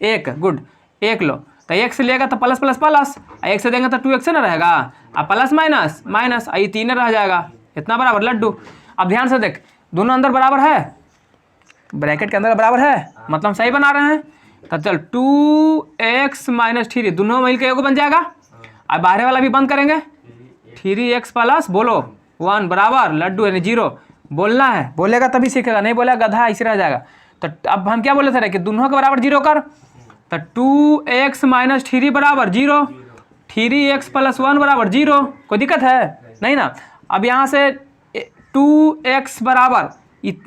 A: 1, गुड 1 लो। तो x लेगा तो प्लस प्लस प्लस, x से देंगे तो 2x ना रहेगा, अब प्लस माइनस माइनस आई 3 रह जाएगा, इतना बराबर लड्डू। अब ध्यान से देख, दोनों अंदर बराबर है, ब्रैकेट के अंदर बराबर है, मतलब सही बना रहे हैं। तो चल 2x माइनस 3 दोनों मिल के एगो बन जाएगा। अब बाहर वाला भी बंद करेंगे, 3x प्लस बोलो 1 बराबर लड्डू, यानी 0 बोलना है, बोलेगा तभी सीखेगा, नहीं बोलेगा गधा ऐसे रह जाएगा। तो अब हम क्या बोले थे कि दोनों के बराबर 0 कर, तो 2x माइनस 3 बराबर 0, 3x प्लस 1 बराबर 0। कोई दिक्कत है नहीं ना। अब यहाँ से 2x बराबर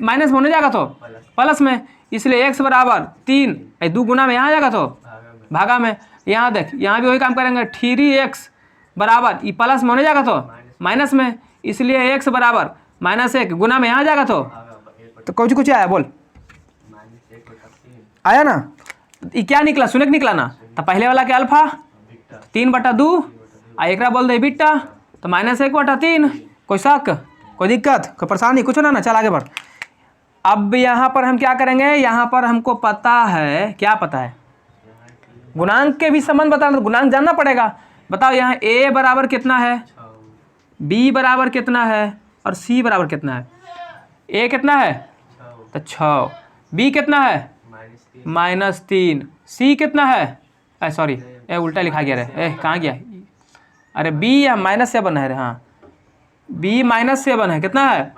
A: माइनस में होने जाएगा तो प्लस में, इसलिए x बराबर 3, 2 गुना में यहाँ जाएगा तो भागा में। यहाँ देख यहाँ भी वही काम करेंगे, 3x बराबर ये प्लस में होने जाएगा तो माइनस में, इसलिए x बराबर -1 गुना में यहाँ जाएगा तो कुछ आया बोल, आया ना। ये क्या निकला? शून्य निकला ना। तो पहले वाला क्या अल्फा 3/2 एक बोल दे बीटा, तो -1/3। कोई शक, कोई दिक्कत, कोई परेशानी कुछ ना चल आगे बढ़। अब यहाँ पर हम क्या करेंगे, यहाँ पर हमको पता है, क्या पता है, गुणांक के भी संबंध बताना, गुणांक जानना पड़ेगा। बताओ यहाँ a बराबर कितना है, b बराबर कितना है और c बराबर कितना है। a कितना है तो 6, b कितना है -3, c कितना है, सॉरी उल्टा लिखा गया रे, कहाँ गया, अरे b या -7 है रे, हाँ b -7 है, कितना है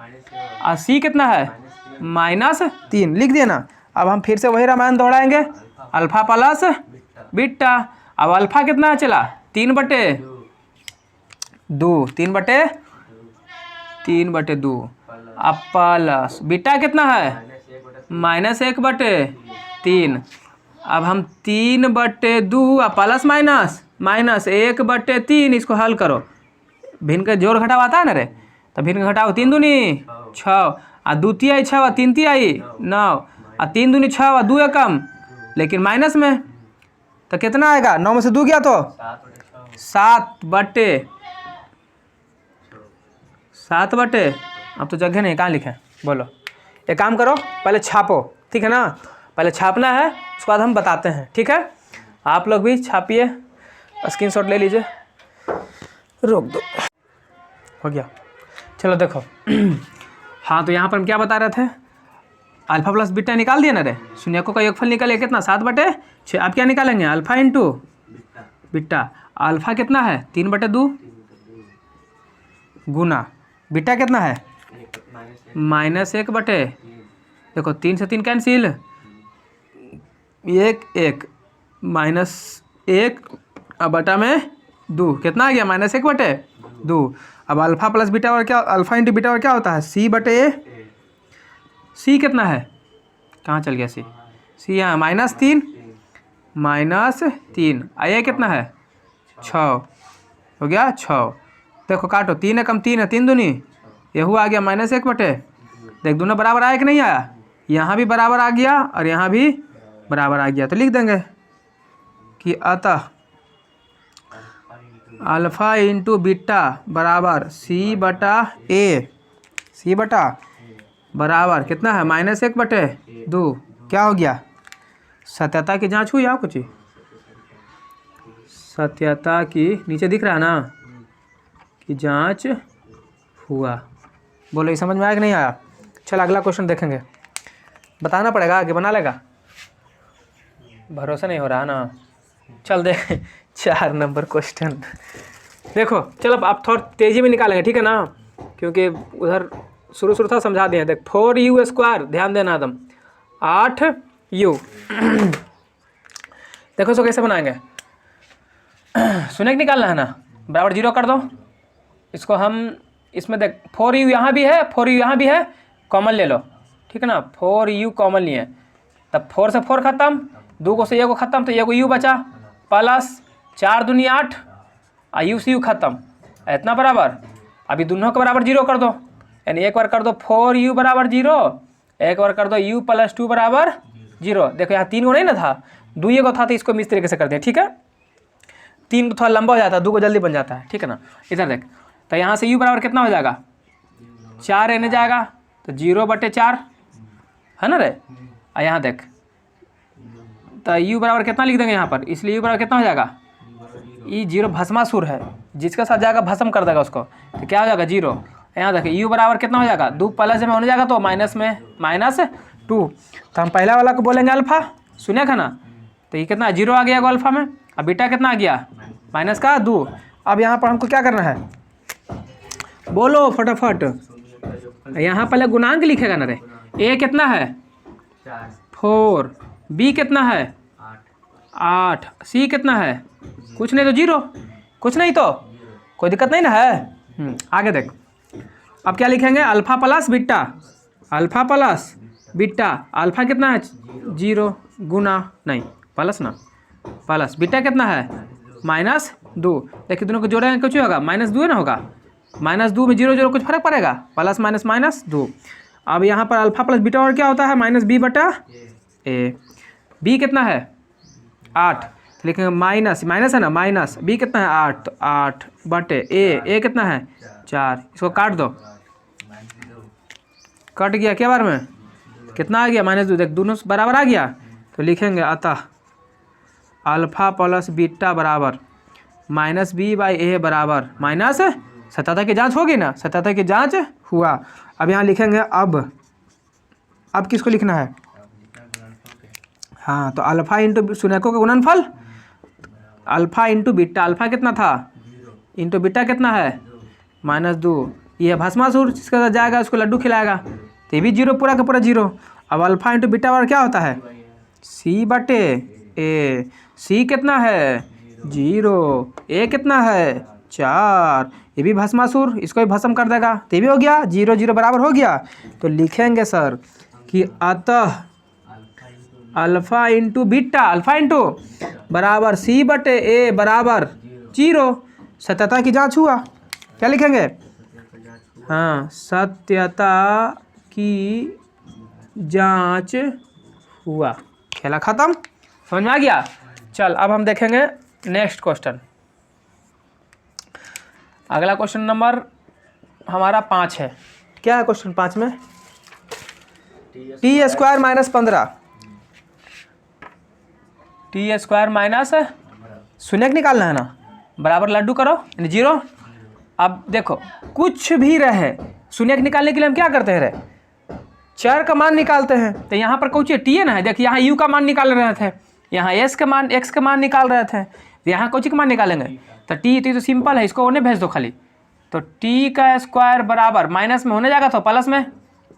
A: और c कितना है -3, लिख दिया ना। अब हम फिर से वही रामायण दोहराएंगे, अल्फा प्लस बीटा। अब अल्फा कितना है चला 3/2, 3/2, अब प्लस बीटा कितना है -1/3। अब हम 3/2 प्लस माइनस 1/3, इसको हल करो, भिन्न का जोड़ घटाव आता है ना रे, तो भिन्न का घटाव 3 दूनी 6, और 2 तिहाई 6 और 3 तिहाई 9, और 3 दूनी 6 और 2 एकम, लेकिन माइनस में, तो कितना आएगा, 9 में से 2 गया तो 7/7। अब तो जगह नहीं, कहाँ लिखे, बोलो। एक काम करो, पहले छापो, ठीक है ना, पहले छापना है, उसके बाद हम बताते हैं, ठीक है। आप लोग भी छापिए, स्क्रीनशॉट ले लीजिए, रोक दो, हो गया। चलो देखो हाँ, तो यहाँ पर हम क्या बता रहे थे, अल्फा प्लस बीटा निकाल दिया ना रे, शून्यकों का योगफल निकाले कितना 7/6। आप क्या निकालेंगे, अल्फा इंटू बीटा। अल्फा कितना है 3/2 गुना बीटा कितना है -1/, देखो 3 से 3 कैंसिल, 1 -1 अब बटा में 2, कितना आ गया -1/2। अब अल्फा प्लस बीटा और क्या, अल्फा इंटू बीटा और क्या होता है c/a। c कितना है, कहाँ चल गया c, यहाँ -3 आ ये कितना है 6, हो गया 6। देखो काटो, 3 एकम 3 है, 3 दूनी, यहू आ गया -1/, देख दोनों बराबर आया कि नहीं आया, यहाँ भी बराबर आ गया और यहाँ भी बराबर आ गया, तो लिख देंगे कि अतः अल्फा इंटू बीटा बराबर c/a, c बटा बराबर कितना है -1/2। क्या हो गया, सत्यता की जांच हुई, यहाँ कुछ सत्यता की, नीचे दिख रहा है ना कि जांच हुआ। बोलो ये समझ में आया कि नहीं आया। चल अगला क्वेश्चन देखेंगे, बताना पड़ेगा कि बना लेगा, भरोसा नहीं हो रहा ना। चल देख 4 नंबर क्वेश्चन देखो, चलो अब थोड़ा तेज़ी में निकालेंगे, ठीक है ना, क्योंकि उधर शुरू था समझा दिए। देख 4u², ध्यान देना एकदम, 8u। देखो इसको कैसे बनाएंगे, शून्य निकालना है ना, बराबर 0 कर दो इसको। हम इसमें देख 4u यहाँ भी है, 4u यहाँ भी है, कॉमन ले लो, ठीक है ना, 4u कॉमन लिए, तब 4 से 4 खत्म, 2 को से 1 को खत्म, तो 1 को u बचा, प्लस 4 दूनी 8 और u से u खत्म, इतना बराबर। अभी दोनों के बराबर 0 कर दो, यानी एक बार कर दो 4u बराबर 0, एक बार कर दो u + 2 बराबर 0। देखो यहाँ 3 को नहीं ना था, 2 को था, तो इसको हम इस तरीके से कर दें, ठीक है। 3 को थोड़ा लंबा हो जाता है, 2 को जल्दी बन जाता है, ठीक है ना। इधर देख, तो यहाँ से u बराबर कितना हो जाएगा 4 रहने जाएगा, तो 0/4 है ना रे। और यहाँ देख, तो u बराबर कितना लिख देंगे यहाँ पर, इसलिए u बराबर कितना हो जाएगा, ई 0 भस्मासुर है, जिसका साथ जाएगा भस्म कर देगा उसको, तो क्या हो जाएगा 0। यहाँ देखिए u बराबर कितना हो जाएगा, 2 प्लस में होने जाएगा तो माइनस में -2। तो हम पहला वाला को बोलेंगे अल्फा, सुने का ना, तो ये कितना 0 आ गया अल्फा में। अब बीटा कितना आ गया -2। अब यहाँ पर हमको क्या करना है, बोलो फटाफट। यहाँ पहले गुणांक लिखेगा ना रे, a कितना है 4, b कितना है 8, c कितना है कुछ नहीं तो 0, कुछ नहीं तो कोई दिक्कत नहीं ना है। आगे देख, अब क्या लिखेंगे, alpha plus beta, alpha plus beta, alpha कितना है 0 गुना, नहीं प्लस ना, प्लस बीटा कितना है -2। देखिए दोनों को जोड़ेंगे कुछ होगा, -2 ना होगा, -2 में 0 0 कुछ फर्क पड़ेगा, प्लस -2। अब यहाँ पर अल्फा प्लस बीटा और क्या होता है -b/a। b कितना है 8, तो लिखेंगे माइनस है ना, माइनस b कितना है 8, तो 8/a कितना है 4। इसको काट दो, कट गया क्या बार में कितना आ गया -2, देख दोनों बराबर आ गया, तो लिखेंगे अतः अल्फा प्लस बीटा बराबर -b/a बराबर माइनस, सत्यता की जांच होगी ना, सत्यता की जांच हुआ। अब यहाँ लिखेंगे अब किसको लिखना है, हाँ तो अल्फा इंटू शून्यकों का गुणनफल, अल्फा इंटू बीटा, अल्फा कितना था इंटू बीटा कितना है -2, ये भस्मासुर जिसके साथ जाएगा उसको लड्डू खिलाएगा, तो ये भी 0 पूरा का पूरा 0। अब अल्फा इंटू बीटा बराबर क्या होता है c/a, c कितना है 0, a कितना है 4, ये भी भस्मासुर, इसको भी भस्म कर देगा, तो ये भी हो गया 0 0 बराबर हो गया। तो लिखेंगे सर कि अतः alpha into beta, alpha into बराबर c/a बराबर 0, सत्यता की जांच हुआ। क्या लिखेंगे, हाँ सत्यता की जांच हुआ, खेला खत्म, समझ में आ गया। चल अब हम देखेंगे नेक्स्ट क्वेश्चन। अगला क्वेश्चन नंबर हमारा 5 है। क्या है क्वेश्चन 5 में, t² - 15, t² - शून्यक निकालना है ना, बराबर लड्डू करो यानी 0। अब देखो कुछ भी रहे, शून्यक निकालने के लिए हम क्या करते हैं रे, चर का मान निकालते हैं। तो यहाँ पर कुछ टी है ना, देखिए यहाँ यू का मान निकाल रहे थे, यहाँ एस का मान एक्स का मान निकाल रहे थे, तो यहाँ कुछ का मान निकालेंगे, तो टी तो सिंपल है, इसको उन्हें भेज दो खाली। तो t² बराबर माइनस में होने जाएगा तो प्लस में,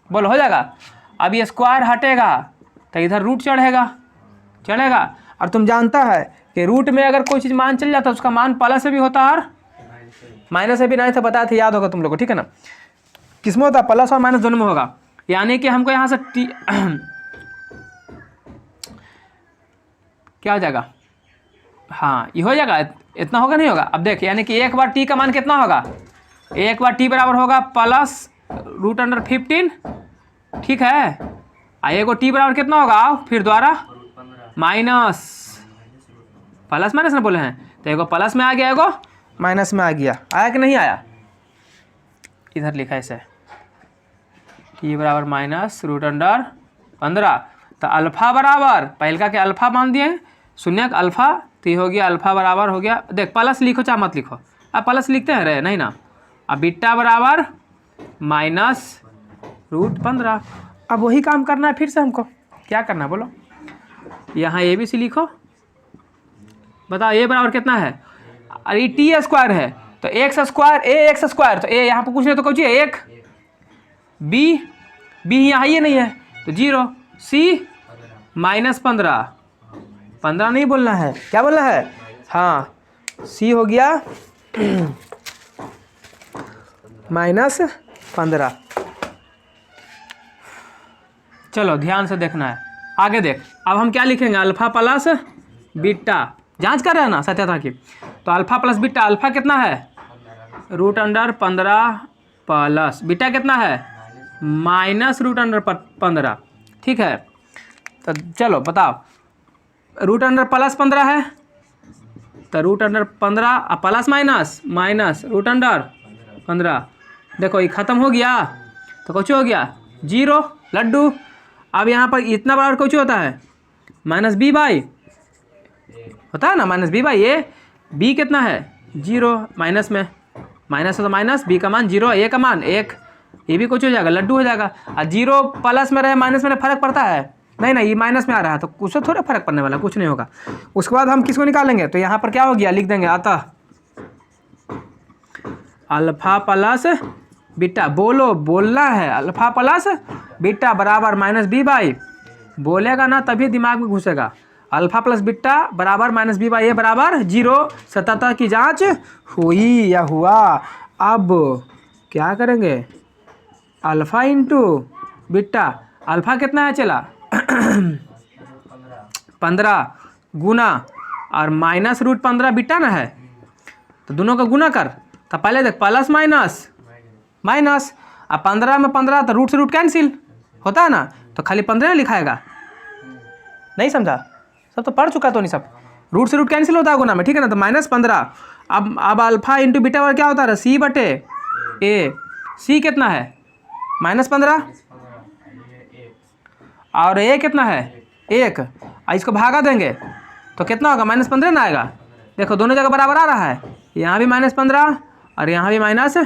A: बोलो हो जाएगा। अब ये स्क्वायर हटेगा तो इधर रूट चढ़ेगा, और तुम जानता है कि रूट में अगर कोई चीज़ मान चल जाता है उसका मान प्लस से भी होता है और माइनस से भी, नहीं तो बताए थे, याद होगा तुम लोग को, ठीक है ना। किसमें होता है, प्लस और माइनस दोनों में होगा। यानी कि हमको यहाँ से क्या हो जाएगा, हाँ ये हो जाएगा, इतना होगा नहीं होगा। अब देख यानी कि एक बार t का मान कितना होगा, एक बार t बराबर होगा +√15, ठीक है। एगो t बराबर कितना होगा, फिर द्वारा माइनस, प्लस माइनस ना बोले हैं, तो एगो प्लस में आ गया, एगो माइनस में आ गया, आया कि नहीं आया, इधर लिखा है इसे t बराबर -√15। तो अल्फा बराबर पहलका के अल्फा मान दिए, शून्यक अल्फा, तो ये हो गया अल्फा बराबर हो गया, देख प्लस लिखो चाहे मत लिखो, अब प्लस लिखते हैं रे, नहीं ना। अब बीटा बराबर -√15। अब वही काम करना है फिर से हमको, क्या करना है बोलो, यहाँ ए बी सी लिखो, बताओ ए बराबर कितना है, अरे t² है तो x² ax², तो ए यहाँ पर कुछ नहीं तो कुछ है 1, b यहाँ ये नहीं है तो 0, c -15 नहीं बोलना है, क्या बोलना है, हाँ c हो गया -15। चलो ध्यान से देखना है, आगे देख। अब हम क्या लिखेंगे, अल्फा प्लस बीटा, जांच कर रहे हैं ना सत्यता की, तो अल्फा प्लस बीटा, अल्फा कितना है √15 प्लस बीटा कितना है -√15, ठीक है। तो चलो बताओ, √+15 है तो √15 प्लस माइनस √15, देखो ये ख़त्म हो गया तो कुछ हो गया 0 लड्डू। अब यहाँ पर इतना बराबर कुछ होता है -b/, होता है ना -b/a, b कितना है 0, माइनस में माइनस है तो माइनस, b का मान 0, a का मान 1, ये भी कुछ हो जाएगा लड्डू हो जाएगा। और 0 प्लस में रहे माइनस में फर्क पड़ता है, नहीं ये माइनस में आ रहा है तो कुछ थोड़ा फर्क पड़ने वाला, कुछ नहीं होगा। उसके बाद हम किसको निकालेंगे, तो यहाँ पर क्या हो गया, लिख देंगे अतः अल्फा प्लस बीटा, बोलना है अल्फा प्लस बीटा बराबर -b/, बोलेगा ना तभी दिमाग में घुसेगा। अल्फा प्लस बीटा बराबर -b/a बराबर 0, सत्यता की जांच हुई या हुआ। अब क्या करेंगे, अल्फा इंटू बीटा, अल्फा कितना है चला 15 गुना और -√15 बीटा ना है, तो दोनों का गुना कर, तो पहले देख प्लस माइनस, अब 15 में 15 तो रूट से रूट कैंसिल होता है ना, तो खाली 15 लिखाएगा, नहीं समझा, सब तो पढ़ चुका तो नहीं, सब रूट से रूट कैंसिल होता है गुना में, ठीक है ना। तो -15, अब अल्फा इंटू बीटा और क्या होता है c/a, c कितना है -15, और ये कितना है 1, और इसको भागा देंगे तो कितना होगा -15 ना आएगा। देखो दोनों जगह बराबर आ रहा है, यहाँ भी -15 और यहाँ भी माइनस,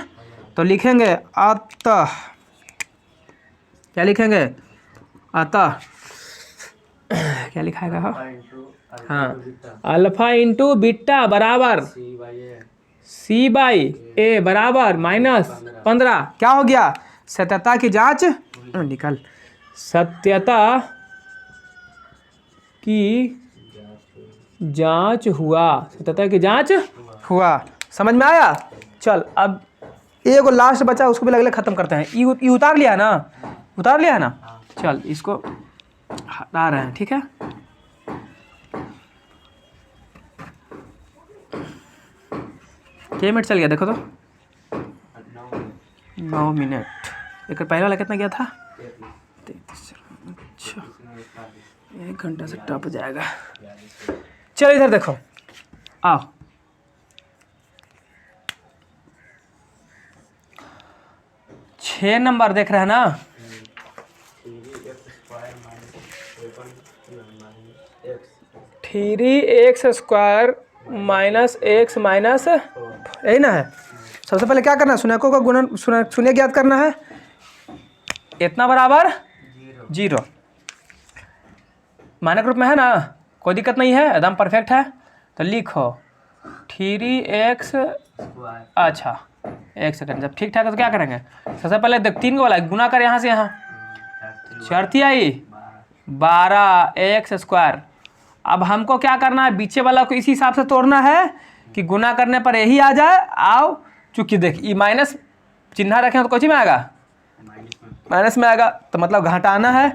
A: तो लिखेंगे अतः, क्या लिखेंगे अतः, क्या लिखाएगा हाँ अल्फा इंटू बीटा बराबर C/A बराबर -15। क्या हो गया सत्यता की जांच निकल, सत्यता की जांच हुआ, सत्यता की जांच हुआ। समझ में आया। चल अब एक लास्ट बचा उसको भी लगले खत्म करते हैं। ये उतार लिया ना, उतार लिया है ना। चल इसको हटा रहे हैं, ठीक है। क्या मिनट चल गया देखो तो 9 मिनट। एक पहले वाला कितना गया था 33। अच्छा 1 घंटा से टप जाएगा। चलो इधर देखो, आओ छः नंबर देख रहे हैं ना। 3x² - x माइनस यही ना है। सबसे पहले क्या करना है, शून्यकों का गुणन, शून्य ज्ञात करना है। इतना बराबर 0 मानक रूप में है ना, कोई दिक्कत नहीं है, एकदम परफेक्ट है। तो लिखो 3x, अच्छा एक सेकंड, जब ठीक ठाक है तो क्या करेंगे, सबसे पहले देख 3 को वाला गुना कर यहाँ से यहाँ, 4 आई 12x²। अब हमको क्या करना है, बीचे वाला को इसी हिसाब से तोड़ना है कि गुना करने पर यही आ जाए। आओ चूंकि देख ये माइनस चिन्ह रखें तो कौन में आएगा, माइनस में आएगा। तो मतलब घटाना है,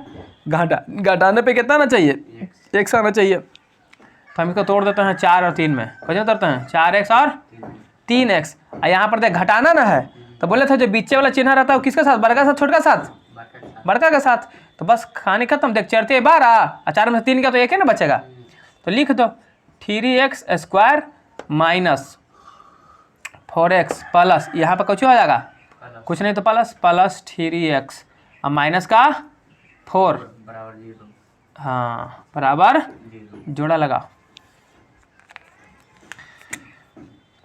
A: घटाने पे कितना आना चाहिए, x आना चाहिए। तो हम इसको तोड़ देते हैं 4 और 3 में, कैसे तोड़ते हैं 4x और 3x। और यहाँ पर देख घटाना ना है, तो बोले थे जो बीचे वाला चिन्ह रहता है वो किसके साथ, बड़का के साथ छोटका साथ, बड़का के साथ। तो बस कहानी खत्म। देख 4 × 12 और 4 में से 3 का तो एक ही ना बचेगा। तो लिख दो 3x² माइनस 4x प्लस, यहाँ पर कुछ हो जाएगा कुछ नहीं तो प्लस 3x और माइनस का 4 हाँ बराबर जोड़ा लगा।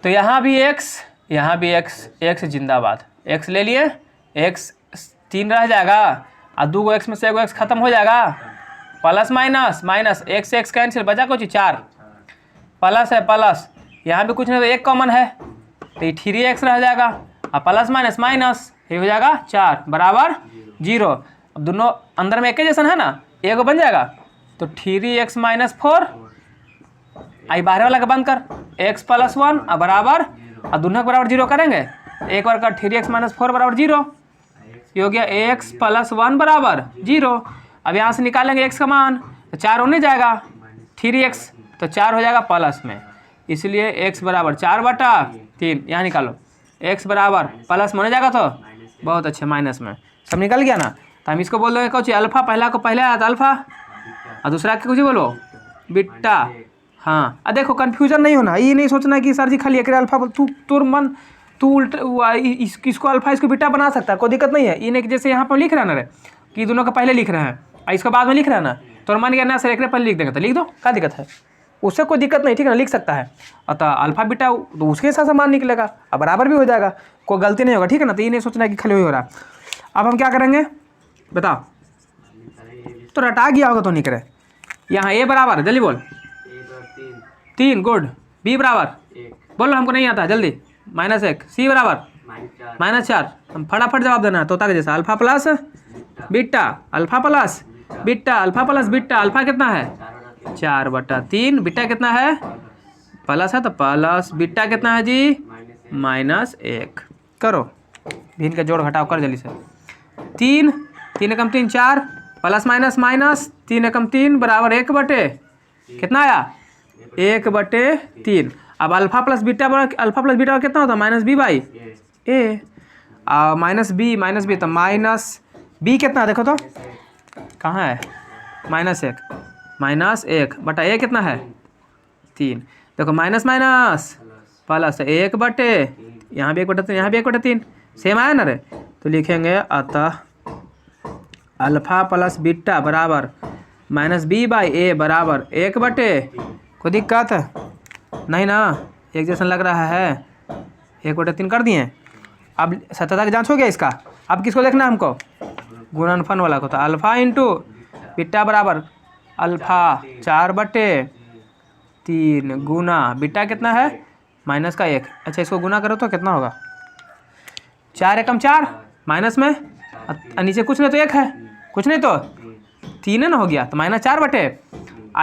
A: तो यहाँ भी x, यहाँ भी x जिंदाबाद। x ले लिए, x 3 रह जाएगा और 2 x में से 1 x खत्म हो जाएगा। प्लस माइनस माइनस, x से x कैंसिल, बचा कुछ 4, प्लस है प्लस, यहाँ भी कुछ नहीं तो 1 कॉमन है तो ये 3x रह जाएगा और प्लस माइनस माइनस, ये हो जाएगा 4 बराबर 0। अब दोनों अंदर में एक ही जैसा है ना, एक बन जाएगा। तो 3x - 4 आई बाहर वाला का बंद कर, x + 1 बराबर, और दोनों के बराबर 0 करेंगे, एक बार का 3x - 4 बराबर 0, ये हो गया x + 1 बराबर 0। अब यहाँ से निकालेंगे x का मान, तो 4 होने जाएगा 3x, तो 4 हो जाएगा प्लस में, इसलिए x बराबर 4/3। यहाँ निकालो x बराबर प्लस में होने जाएगा, तो बहुत अच्छे माइनस में सब निकल गया ना। तो हम इसको बोल देंगे कुछ अल्फा, पहला को पहले आया था अल्फा और दूसरा के कुछ बोलो बीटा। हाँ अब देखो कन्फ्यूजन नहीं होना, ये नहीं सोचना कि सर जी खाली एक अल्फा, तू मन तू उल्टा इसको अल्फा इसको बीटा बना सकता है, कोई दिक्कत नहीं है। इन्हें जैसे यहाँ पर लिख रहा है ना रे कि दोनों का पहले लिख रहे हैं और इसको बाद में लिख रहा है ना, तो मान गया ना सर एक पहले लिख देंगे तो लिख दो, क्या दिक्कत है, उससे कोई दिक्कत नहीं, ठीक है ना, लिख सकता है। अतः अल्फा बीटा तो उसके हिसाब से मान निकलेगा और बराबर भी हो जाएगा, कोई गलती नहीं होगा, ठीक है ना। तो ये नहीं सोचना कि खाली हो रहा। अब हम क्या करेंगे बताओ, तो रटा गया होगा तो नहीं करे। यहाँ a बराबर, जल्दी बोल 3, गुड। b बराबर बोलो, हमको नहीं आता जल्दी, -1। c बराबर -4, हम फटाफट जवाब देना है तोता के जैसा। Alpha plus beta, alpha plus beta, alpha plus beta, alpha कितना है 4/3, बीटा कितना है प्लस है तो प्लस, बीटा कितना है जी -1। करो भिन्न का जोड़ घटाओ कर जल्दी से। 3 एकम 3 4, प्लस माइनस माइनस, 3 एकम 3 बराबर 1/, कितना आया 1/3। अब अल्फा प्लस बीटा कितना होता है -b/a, -b तो -b कितना देखो तो कहाँ है -1 कितना है 3। देखो माइनस माइनस प्लस 1/, यहाँ भी 1/3, यहाँ भी 1/3, सेम आया ना रे। तो लिखेंगे अतः अल्फ़ा प्लस बीटा बराबर माइनस बी बाई ए बराबर 1/, कोई दिक्कत नहीं ना, एक जैसा लग रहा है, 1/3 कर दिए। अब सत्यता की जांच हो गया इसका। अब किसको देखना है हमको, गुणनफल वाला को। तो अल्फ़ा इंटू बीटा बराबर अल्फ़ा 4/3 गुना बीटा कितना है माइनस का 1। अच्छा इसको गुना करो तो कितना होगा, 4 एकम 4 माइनस में नीचे कुछ नहीं तो 1 है, कुछ नहीं तो 3 है ना, हो गया। तो -4/,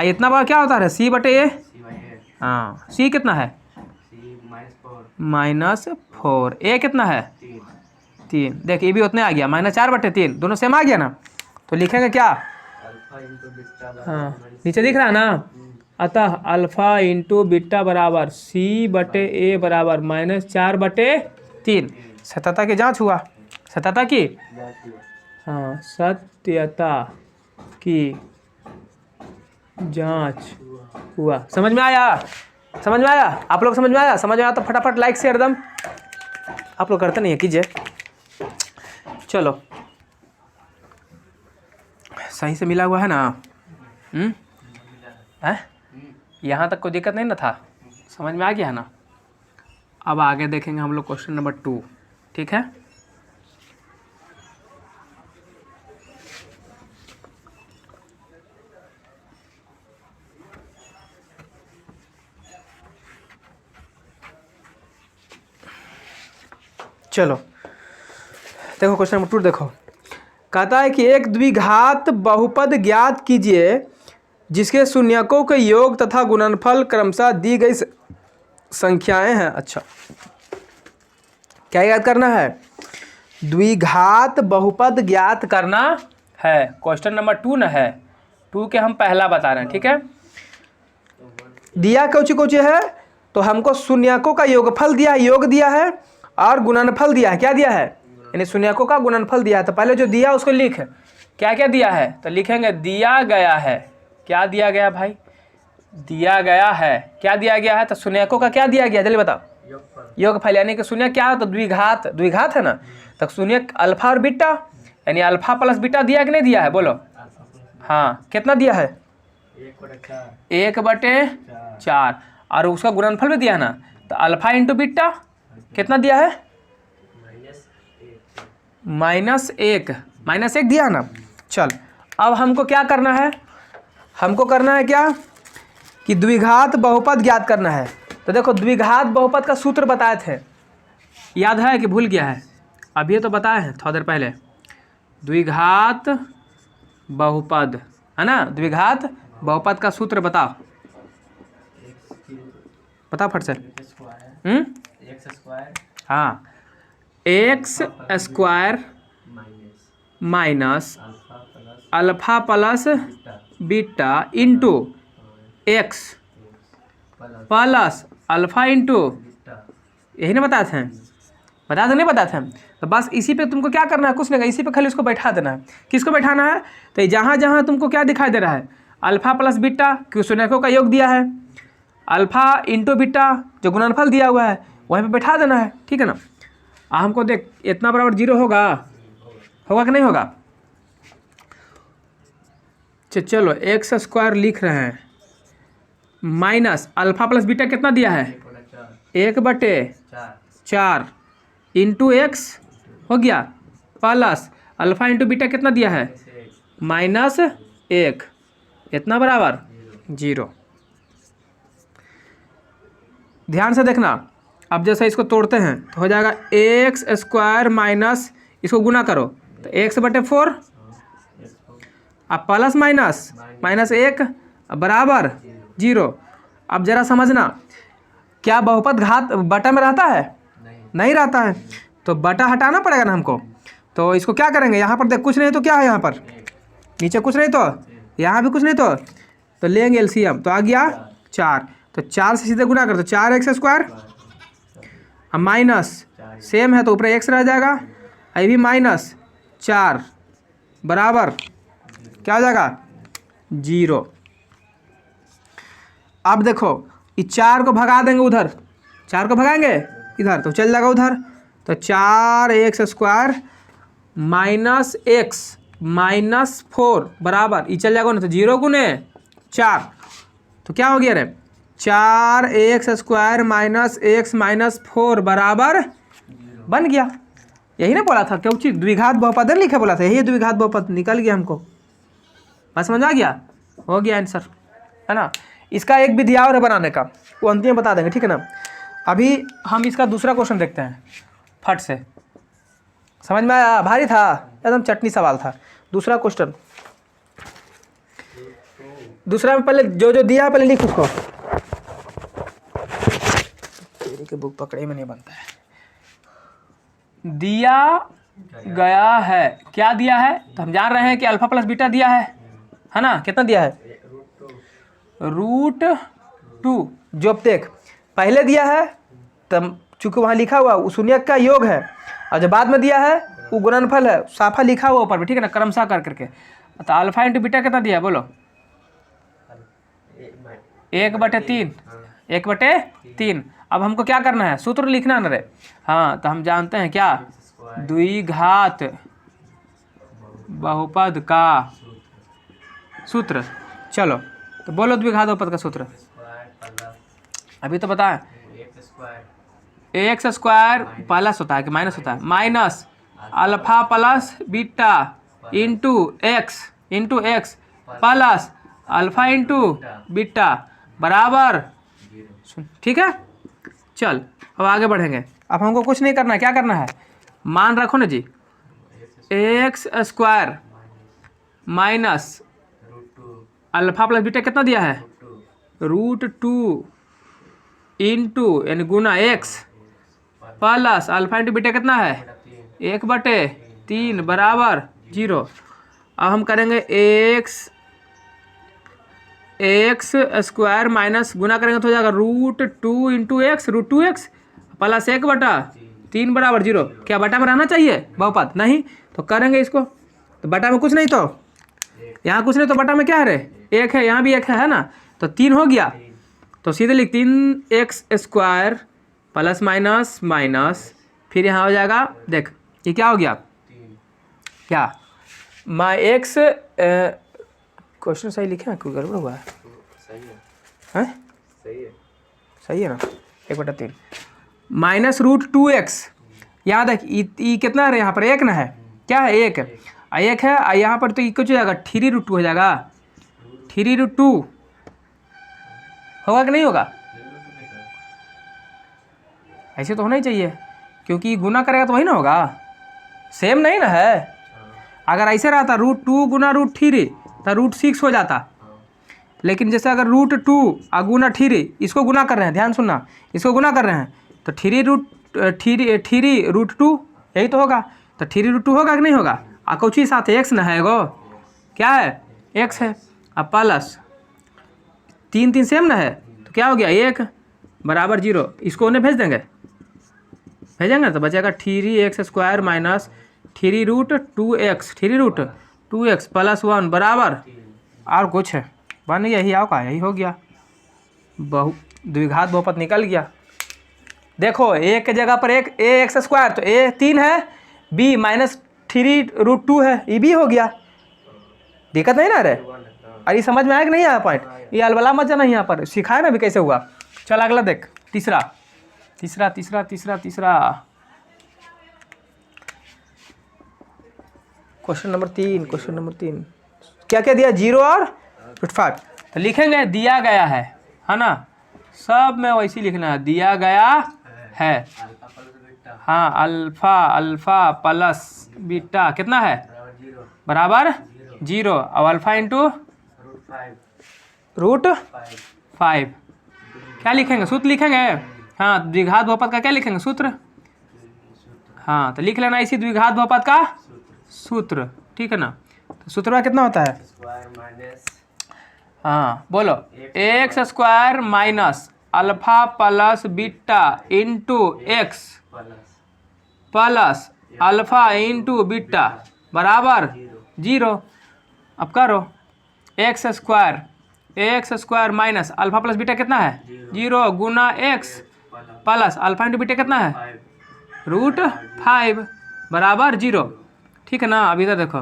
A: इतना बड़ा क्या होता है c/a। हाँ c कितना है -4, a कितना है 3। देख ये भी उतने आ गया, -4/3 दोनों सेम आ गया ना। तो लिखेंगे क्या, हाँ नीचे दिख रहा है ना। अतः अल्फ़ा इंटू बीटा बराबर c/a बराबर -4/3। सत्यता की जांच हुआ, सत्यता की, हाँ सत्यता की जांच हुआ। समझ में आया, समझ में आया आप लोग, समझ में आया, समझ में आया तो फटाफट लाइक शेयर दम, आप लोग करते नहीं है कीजिए। चलो सही से मिला हुआ है ना, है यहाँ तक कोई दिक्कत नहीं ना था, समझ में आ गया है ना। अब आगे देखेंगे हम लोग क्वेश्चन नंबर 2, ठीक है। चलो देखो क्वेश्चन नंबर 2 देखो, कहता है कि एक द्विघात बहुपद ज्ञात कीजिए जिसके शून्यकों के योग तथा गुणनफल क्रमशः दी गई संख्याएं हैं। अच्छा क्या याद करना है, द्विघात बहुपद ज्ञात करना है। क्वेश्चन नंबर 2 ना है, 2 के हम पहला बता रहे हैं, ठीक है। दिया कोची है, तो हमको शून्यकों का योगफल दिया है, योग दिया है, और गुणनफल दिया है। क्या दिया है, यानी शून्यकों का गुणनफल दिया है। तो पहले जो दिया उसको लिख, क्या क्या दिया है, तो लिखेंगे दिया गया है। क्या दिया गया भाई, दिया गया है, क्या दिया गया है, तो शून्यकों का क्या दिया गया, जल्दी बताओ, योगफल। यानी कि शून्य क्या है, तो द्विघात, द्विघात है ना, तो शून्य अल्फा और बीटा, यानी अल्फा प्लस बीटा दिया कि नहीं दिया है, बोलो। हाँ कितना दिया है, 1/4, और उसका गुणनफल भी दिया है ना, तो अल्फा इंटू बीटा कितना दिया है, -1 दिया ना। चल अब हमको क्या करना है, हमको करना है क्या कि द्विघात बहुपद ज्ञात करना है। तो देखो द्विघात बहुपद का सूत्र बताए थे, याद है कि भूल गया है, अभी तो बताए हैं थोड़ा देर पहले। द्विघात बहुपद है ना, द्विघात बहुपद का सूत्र बताओ, बताओ फट से। हाँ x² minus alpha plus beta into x plus alpha into, यही ना बताए थे, बताए थे नहीं बताए थे। तो बस इसी पे तुमको क्या करना है, कुछ नहीं, इसी पे खाली उसको बैठा देना है। किसको बैठाना है, तो जहाँ जहाँ तुमको क्या दिखाई दे रहा है, अल्फा प्लस बीटा क्यों शून्यकों का योग दिया है, अल्फा इंटू बीटा जो गुणनफल दिया हुआ है वहीं पे बैठा देना है, ठीक है ना। हमको देख इतना बराबर 0 होगा, होगा कि नहीं होगा। चलो x² लिख रहे हैं माइनस अल्फा प्लस बीटा कितना दिया है, 1/4 इंटू x हो गया, प्लस अल्फा इंटू बीटा कितना दिया है, -1, इतना बराबर 0। ध्यान से देखना, अब जैसे इसको तोड़ते हैं तो हो जाएगा x² माइनस, इसको गुना करो तो x/4, अब प्लस माइनस -1 बराबर 0। अब जरा समझना, क्या बहुपद घात बटा में रहता है, नहीं रहता है, तो बटा हटाना पड़ेगा ना हमको। तो इसको क्या करेंगे, यहाँ पर देख कुछ नहीं तो क्या है, यहाँ पर नीचे कुछ नहीं तो यहाँ भी कुछ नहीं तो लेंगे एलसीएम, तो आ गया 4, तो 4 से सीधे गुना कर दो, 4x², अब माइनस सेम है तो ऊपर x रह जाएगा, ये भी -4 बराबर क्या हो जाएगा 0। अब देखो इस 4 को भगा देंगे उधर, 4 को भगाएंगे इधर तो चल जाएगा उधर, तो 4x² माइनस x -4 बराबर, ये चल जाएगा ना, तो 0 गुने 4, तो क्या हो गया रे, 4x² माइनस x माइनस 4 बराबर बन गया। यही ना बोला था, क्योंकि द्विघात बहुपद लिखे बोला था, यही द्विघात बहुपद निकल गया हमको। बस समझ आ गया, हो गया आंसर, है ना। इसका एक विधि और है बनाने का, वो अंतिम में बता देंगे, ठीक है ना। अभी हम इसका दूसरा क्वेश्चन देखते हैं फट से, समझ में आया? भारी था, एकदम चटनी सवाल था। दूसरा क्वेश्चन, दूसरा में पहले जो जो दिया पहले लिख उसको। तेरी के बुक पकड़े में नहीं बनता है। दिया गया है, क्या दिया है, तो हम जान रहे हैं कि अल्फा प्लस बीटा दिया है ना। कितना दिया है, √2। जो अब देख पहले दिया है तब चूंकि वहाँ लिखा हुआ वो शून्यक का योग है, और जो बाद में दिया है वो गुणनफल है, साफा लिखा हुआ ऊपर में, ठीक है ना, क्रमशः कर करके। तो अल्फा इंटू बीटा कितना दिया है बोलो, 1/3, 1/3। अब हमको क्या करना है, सूत्र लिखना ना रे। हाँ, तो हम जानते हैं क्या, द्विघात बहुपद का सूत्र। चलो तो बोलो द्विघात बहुपद का सूत्र। अभी तो पता है, x² प्लस होता है कि माइनस होता है, minus alpha plus beta into x plus alpha into beta बराबर, ठीक है। चल अब आगे बढ़ेंगे। अब हमको कुछ नहीं करना है, क्या करना है, मान रखो ना जी, x² minus alpha plus beta कितना दिया है, √2 इंटू यानी गुना x plus alpha into beta कितना है, 1/3 बराबर 0। अब हम करेंगे x² माइनस गुना करेंगे तो हो जाएगा √2 इंटू एक्स, √2x प्लस 1/3 बराबर 0। क्या बटा में रहना चाहिए बहुपद, नहीं, तो करेंगे इसको, तो बटा में कुछ नहीं, तो यहाँ कुछ नहीं, तो बटा में क्या है रे, 1 है, यहाँ भी 1 है ना, तो 3 हो गया। तो सीधे लिख 3x² प्लस माइनस माइनस, फिर यहाँ हो जाएगा, देख ये क्या हो गया, क्या x क्वेश्चन सही लिखे हैं, कोई गड़बड़ हुआ है, हैं सही है ना, 1/3 माइनस √2x। यहाँ देख ये कितना है यहाँ पर, 1 ना है, क्या है 1 है, यहाँ पर तो ये कुछ हो जाएगा 3√2 हो जाएगा, 3√2 होगा कि नहीं होगा, ऐसे तो होना ही चाहिए, क्योंकि गुना करेगा तो वही ना होगा, सेम नहीं ना है। अगर ऐसे रहता √2 गुना √3 तो √6 हो जाता, लेकिन जैसे अगर √2 गुना 3, इसको गुना कर रहे हैं, ध्यान सुनना, इसको गुना कर रहे हैं, तो 3√2 यही तो होगा, तो 3√2 होगा कि नहीं होगा, कुछ ही साथ x ना है, गो क्या है, x है, अब प्लस 3 सेम ना है, तो क्या हो गया 1 बराबर 0। इसको उन्हें भेजेंगे तो बचेगा 3x² माइनस 3√2x प्लस 1 बराबर, और कुछ है बन गया, यही आओ का यही हो गया, द्विघात बहुपद निकल गया। देखो a के जगह पर एक ax², तो a 3 है, b माइनस 3√2 है, ये भी हो गया, दिक्कत नहीं ना रे। अरे समझ में आया कि नहीं आया पॉइंट, ये अलबला मत जाना, यहाँ पर सिखाया ना अभी कैसे हुआ। चल अगला देख, तीसरा क्वेश्चन नंबर 3 क्या क्या दिया, 0 और √5। तो लिखेंगे दिया गया है ना, सब में वैसे लिखना है, दिया गया है, हाँ अल्फा प्लस बीटा कितना है बराबर 0, और अल्फा इंटू √5। क्या लिखेंगे, सूत्र लिखेंगे, हाँ द्विघात बहुपद का क्या लिखेंगे, सूत्र, हाँ तो लिख लेना इसी द्विघात बहुपद का सूत्र, ठीक है ना। तो सूत्र कितना होता है, हाँ बोलो, x² minus alpha plus beta into x plus alpha into beta बराबर 0। अब करो x² minus alpha plus beta कितना है 0 गुना x plus alpha into beta कितना है √5 बराबर 0, ठीक है ना। अभी तो देखो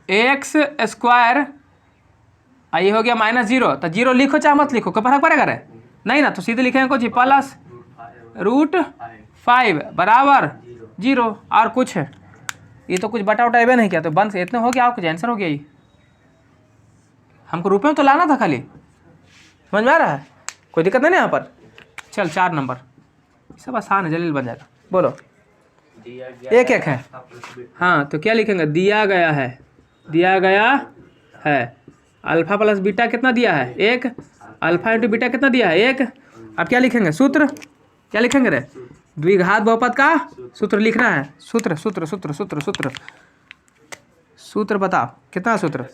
A: एक्स स्क्वायर ये हो गया -0, तो 0 लिखो चाहे मत लिखो, कोई फर्क पड़ेगा रे? नहीं ना, तो सीधे लिखेंगे कुछ प्लस √5 बराबर 0। और कुछ है ये तो कुछ बटा उटा नहीं किया, तो बंद से इतना हो गया, आपका आंसर हो गया। ये हमको रुपये में तो लाना था खाली, समझ में आ रहा है? कोई दिक्कत नहीं ना यहाँ पर। चल 4 नंबर सब आसान है, जल्दी बन जाएगा। बोलो एक एक है। हाँ तो क्या लिखेंगे? दिया गया है अल्फा प्लस बीटा कितना दिया है? 1। अल्फा इंटू बीटा कितना दिया है? 1। अब क्या लिखेंगे? सूत्र क्या लिखेंगे रे? द्विघात बहुपद का सूत्र लिखना है। सूत्र सूत्र सूत्र सूत्र सूत्र सूत्र बताओ कितना सूत्र?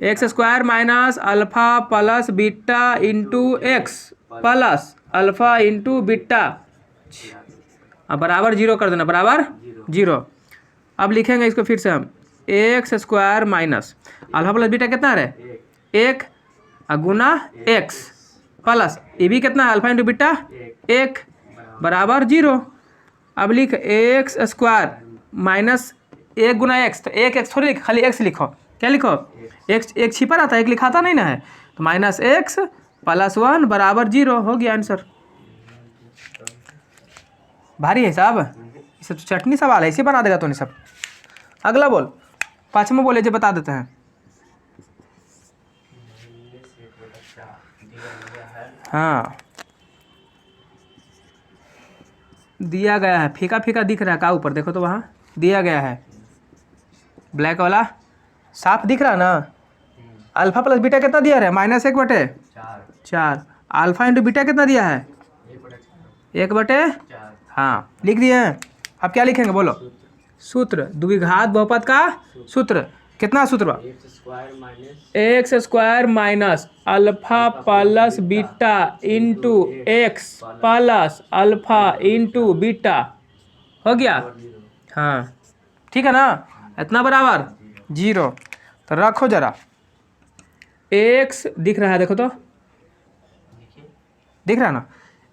A: X square minus alpha plus beta into x plus alpha into beta, अब बराबर 0 कर देना, बराबर 0। अब लिखेंगे इसको फिर से हम, x square minus alpha plus beta कितना है? 1 गुना एक्स प्लस ये भी कितना है? अल्फा इंटू बीटा 1 बराबर 0। अब लिख एक्स स्क्वायर माइनस 1 गुना एक्स, तो 1 एक्स थोड़ी लिख, खाली एक्स लिखो। क्या लिखो? एक्स, एक छिपा रहता है, एक लिखाता नहीं ना है, तो -x + 1 बराबर 0 हो गया आंसर। भारी है साहब, ये सब चटनी सवाल है, इसे बना देगा तो नहीं सब। अगला बोल, 5वां बोले जो बता देते हैं। हाँ दिया गया है, फीका फीका दिख रहा है का ऊपर? देखो तो वहाँ दिया गया है, ब्लैक वाला साफ दिख रहा है ना? अल्फा प्लस बीटा कितना दिया है? -1/4। अल्फा इंटू बीटा कितना दिया है? 1/4। हाँ लिख दिए हैं। अब क्या लिखेंगे बोलो? सूत्र द्विघात बहुपद का सूत्र कितना सूत्र? X square minus alpha plus beta into x plus alpha into beta हो गया। हाँ ठीक है ना, इतना बराबर 0। तो रखो जरा, एक्स दिख रहा है, देखो तो दिख रहा है ना?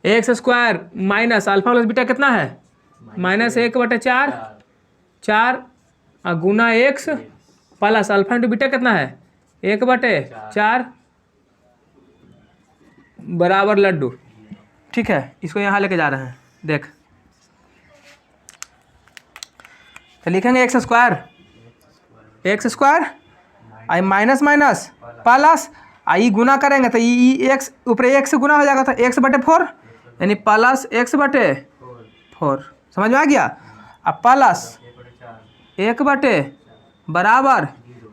A: X square minus alpha plus beta कितना है? -1/4 4 गुना x plus alpha into beta कितना है? 1/4 बराबर लड्डू। ठीक है, इसको यहाँ लेके जा रहे हैं, देख तो लिखेंगे एक्स स्क्वायर आई माइनस माइनस प्लस आई गुना करेंगे तो ई एक्स ऊपर एक्स से गुना हो जाएगा, तो x/4 यानी +x/4। समझ में आ गया? अब प्लस 1/, बराबर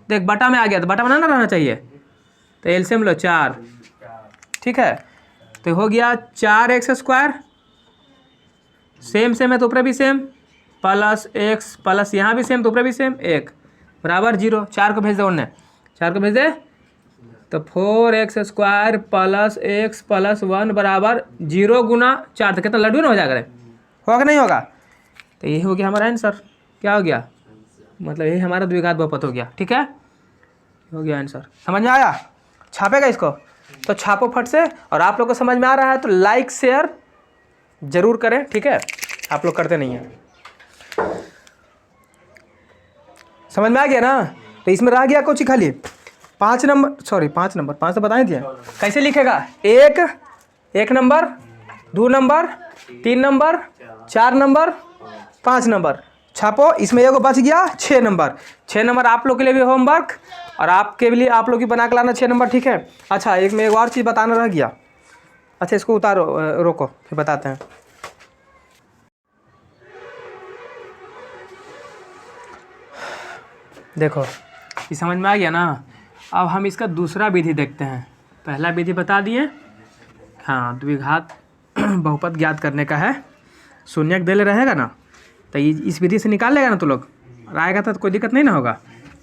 A: देख बटा में आ गया, तो बटा बनाना रहना चाहिए, तो एलसीएम लो 4। ठीक है, तो हो गया 4x स्क्वायर, सेम सेम है तो ऊपर भी सेम, प्लस x प्लस यहाँ भी सेम तो ऊपर भी सेम 1 बराबर 0। 4 को भेज दे उन्हें, 4 को भेज दे, तो 4x square plus x plus 1 बराबर 0 गुना 4, तो कितना लड्डू ना हो जाएगा? होगा नहीं होगा? तो ये हो गया हमारा आंसर। क्या हो गया? मतलब ये हमारा द्विघात बहुपद हो गया। ठीक है, हो गया आंसर। समझ में आया? छापेगा इसको तो छापो फट से, और आप लोग को समझ में आ रहा है तो लाइक शेयर जरूर करें। ठीक है, आप लोग करते नहीं हैं। समझ में आ गया ना? तो इसमें रह गया कुछ खाली 5 तो बताए थे। कैसे लिखेगा? 1 number, 2 number, 3 number, 4 number, 5 number छापो। इसमें एगो बच गया 6 नंबर। 6 नंबर आप लोग के लिए भी होमवर्क, और आपके लिए आप लोग भी बना के लाना 6 नंबर। ठीक है, अच्छा एक में एक और चीज़ बताना रह गया। अच्छा इसको उतारो, रोको, फिर बताते हैं। देखो ये समझ में आ गया ना? अब हम इसका दूसरा विधि देखते हैं। पहला विधि बता दिए, हाँ द्विघात बहुपद ज्ञात करने का है। शून्यक दे ले रहेगा ना, तो इस विधि से निकाल लेगा ना तो लोग, आएगा तो कोई दिक्कत नहीं ना होगा।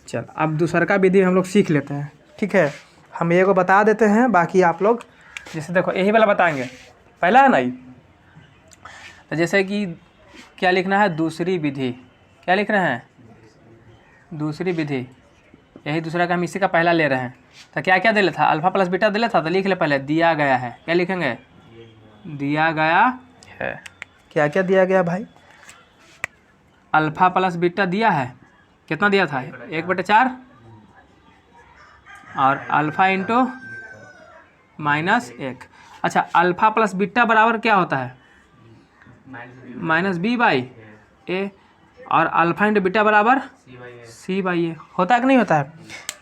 A: चल अब दूसरा का विधि हम लोग सीख लेते हैं। ठीक है, हम ये को बता देते हैं, बाकी आप लोग जैसे देखो यही वाला बताएंगे। पहला है ना ये, तो जैसे कि क्या लिखना है? दूसरी विधि। क्या लिख रहे हैं? दूसरी विधि। यही दूसरा का हम इसी का पहला ले रहे हैं। तो क्या क्या दे था? अल्फा प्लस बीटा दे था, तो लिख ले पहले दिया गया है। क्या लिखेंगे? दिया गया है। क्या क्या दिया गया भाई? अल्फा प्लस बीटा दिया है, कितना दिया था 1/4 और अल्फ़ा इंटू -1। अच्छा, अल्फ़ा प्लस बीटा बराबर क्या होता है -b/a और अल्फ़ा इंटू बीटा बराबर c/a होता है कि नहीं होता है।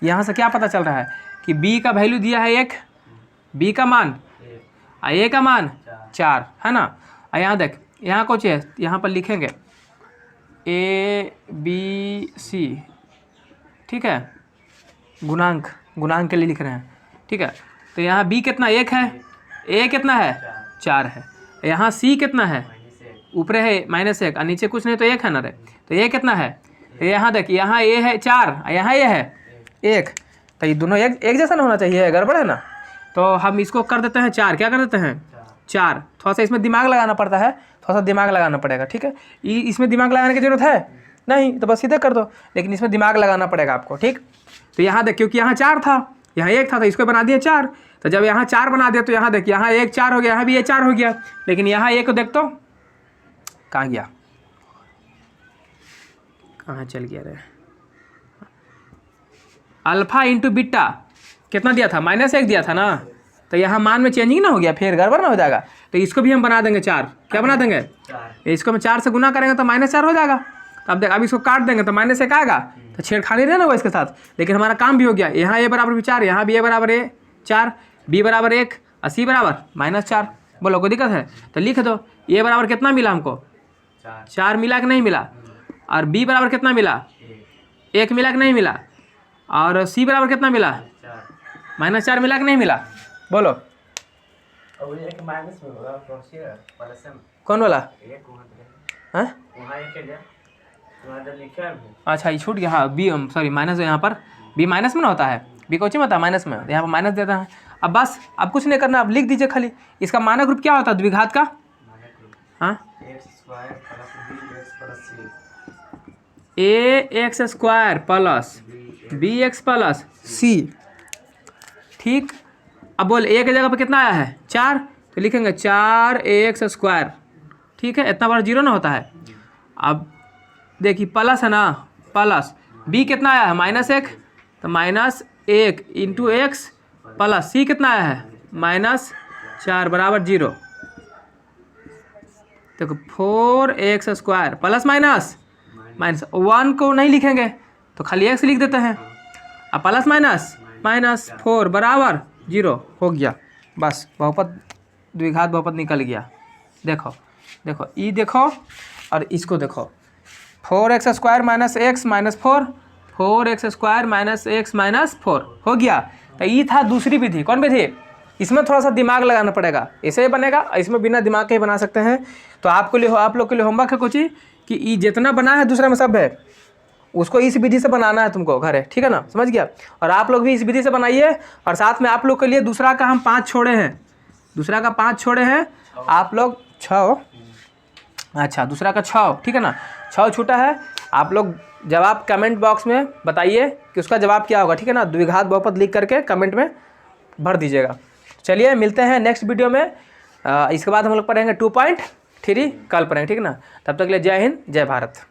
A: यहाँ से क्या पता चल रहा है कि b का वैल्यू दिया है 1, b का मान और a का मान 4 है ना। और यहाँ देख, यहाँ कुछ है, यहाँ पर लिखेंगे ABC, ठीक है, गुणांक के लिए लिख रहे हैं, ठीक है। तो यहाँ b कितना 1 है, a कितना है 4 है, यहाँ c कितना है ऊपर है -1 और नीचे कुछ नहीं तो 1 है ना रे। तो a कितना है, यहाँ देख, यहाँ a है 4 और यहाँ a है 1, तो ये दोनों एक जैसा ना होना चाहिए, गड़बड़ है ना। तो हम इसको कर देते हैं 4, क्या कर देते हैं 4। थोड़ा सा इसमें दिमाग लगाना पड़ता है, थोड़ा सा दिमाग लगाना पड़ेगा, ठीक है। इसमें दिमाग लगाने की जरूरत है नहीं, तो बस सीधे कर दो, लेकिन इसमें दिमाग लगाना पड़ेगा आपको, ठीक। तो यहाँ देख, क्योंकि यहाँ 4 था, यहाँ 1 था, तो इसको बना दिए 4। तो जब यहाँ 4 बना दिया तो यहाँ देख, यहाँ 1 4 हो गया, यहाँ भी ये 4 हो गया, लेकिन यहाँ 1 देख तो कहाँ गया, कहाँ चल गया रे। अल्फ़ा इंटू बीटा कितना दिया था -1 दिया था ना, तो यहाँ मान में चेंजिंग ना हो गया, फिर गड़बड़ ना हो जाएगा। तो इसको भी हम बना देंगे 4, क्या बना देंगे 4। इसको हम 4 से गुना करेंगे तो -4 हो जाएगा। तो अब देख, अब इसको काट देंगे तो -1 आएगा, तो छेड़खानी नहीं ना होगा इसके साथ, लेकिन हमारा काम भी हो गया। यहाँ a बराबर 4, यहाँ भी a बराबर 4, b बराबर 1 और c बराबर -4। बोलो कोई दिक्कत है तो लिख दो। a बराबर कितना मिला हमको 4 मिला कि नहीं मिला, और b बराबर कितना मिला 1 मिला कि नहीं मिला, और c बराबर कितना मिला -4 मिला कि नहीं मिला, बोलो। कौन वाला हाँ, अच्छा ये छूट गया, हाँ बी, सॉरी माइनस, यहाँ पर बी माइनस में ना होता है, बी कोची में होता है माइनस में, यहाँ पर माइनस देता है। अब बस, अब कुछ नहीं करना, अब लिख दीजिए खाली। इसका मानक रूप क्या होता है द्विघात का, हाँ ax² plus bx plus c, ठीक। अब बोल a के जगह पर कितना आया है 4, तो लिखेंगे 4ax², ठीक है, इतना बार 0 ना होता है। अब देखिए प्लस है ना, प्लस b कितना आया है -1, तो -1 इंटू एक्स प्लस c कितना आया है -4 बराबर 0। देखो 4x² प्लस माइनस 1 को नहीं लिखेंगे तो खाली x लिख देते हैं, अब प्लस माइनस -4 बराबर 0 हो गया। बस बहुपद, द्विघात बहुपद निकल गया। देखो देखो, ई देखो और इसको देखो, 4x² - x - 4, 4x² - x - 4 हो गया। तो ये था दूसरी विधि। कौन विधि, इसमें थोड़ा सा दिमाग लगाना पड़ेगा, ऐसे ही बनेगा, इसमें बिना दिमाग के ही बना सकते हैं। तो आपके लिए, आप लोग के लिए होमवर्क है कुछ ही कि ये जितना बना है दूसरे में सब है, उसको इस विधि से बनाना है तुमको घर है, ठीक है ना, समझ गया। और आप लोग भी इस विधि से बनाइए। और साथ में आप लोग के लिए दूसरा का हम 5 छोड़े हैं, दूसरा का 5 छोड़े हैं, आप लोग 6, अच्छा दूसरा का 6, ठीक है ना, 6 छूटा है। आप लोग जवाब कमेंट बॉक्स में बताइए कि उसका जवाब क्या होगा, ठीक है ना। द्विघात बहुपद लिख करके कमेंट में भर दीजिएगा। चलिए मिलते हैं नेक्स्ट वीडियो में। इसके बाद हम लोग पढ़ेंगे 2.3 कल पढ़ेंगे, ठीक है ना। तब तक के लिए जय हिंद, जय भारत।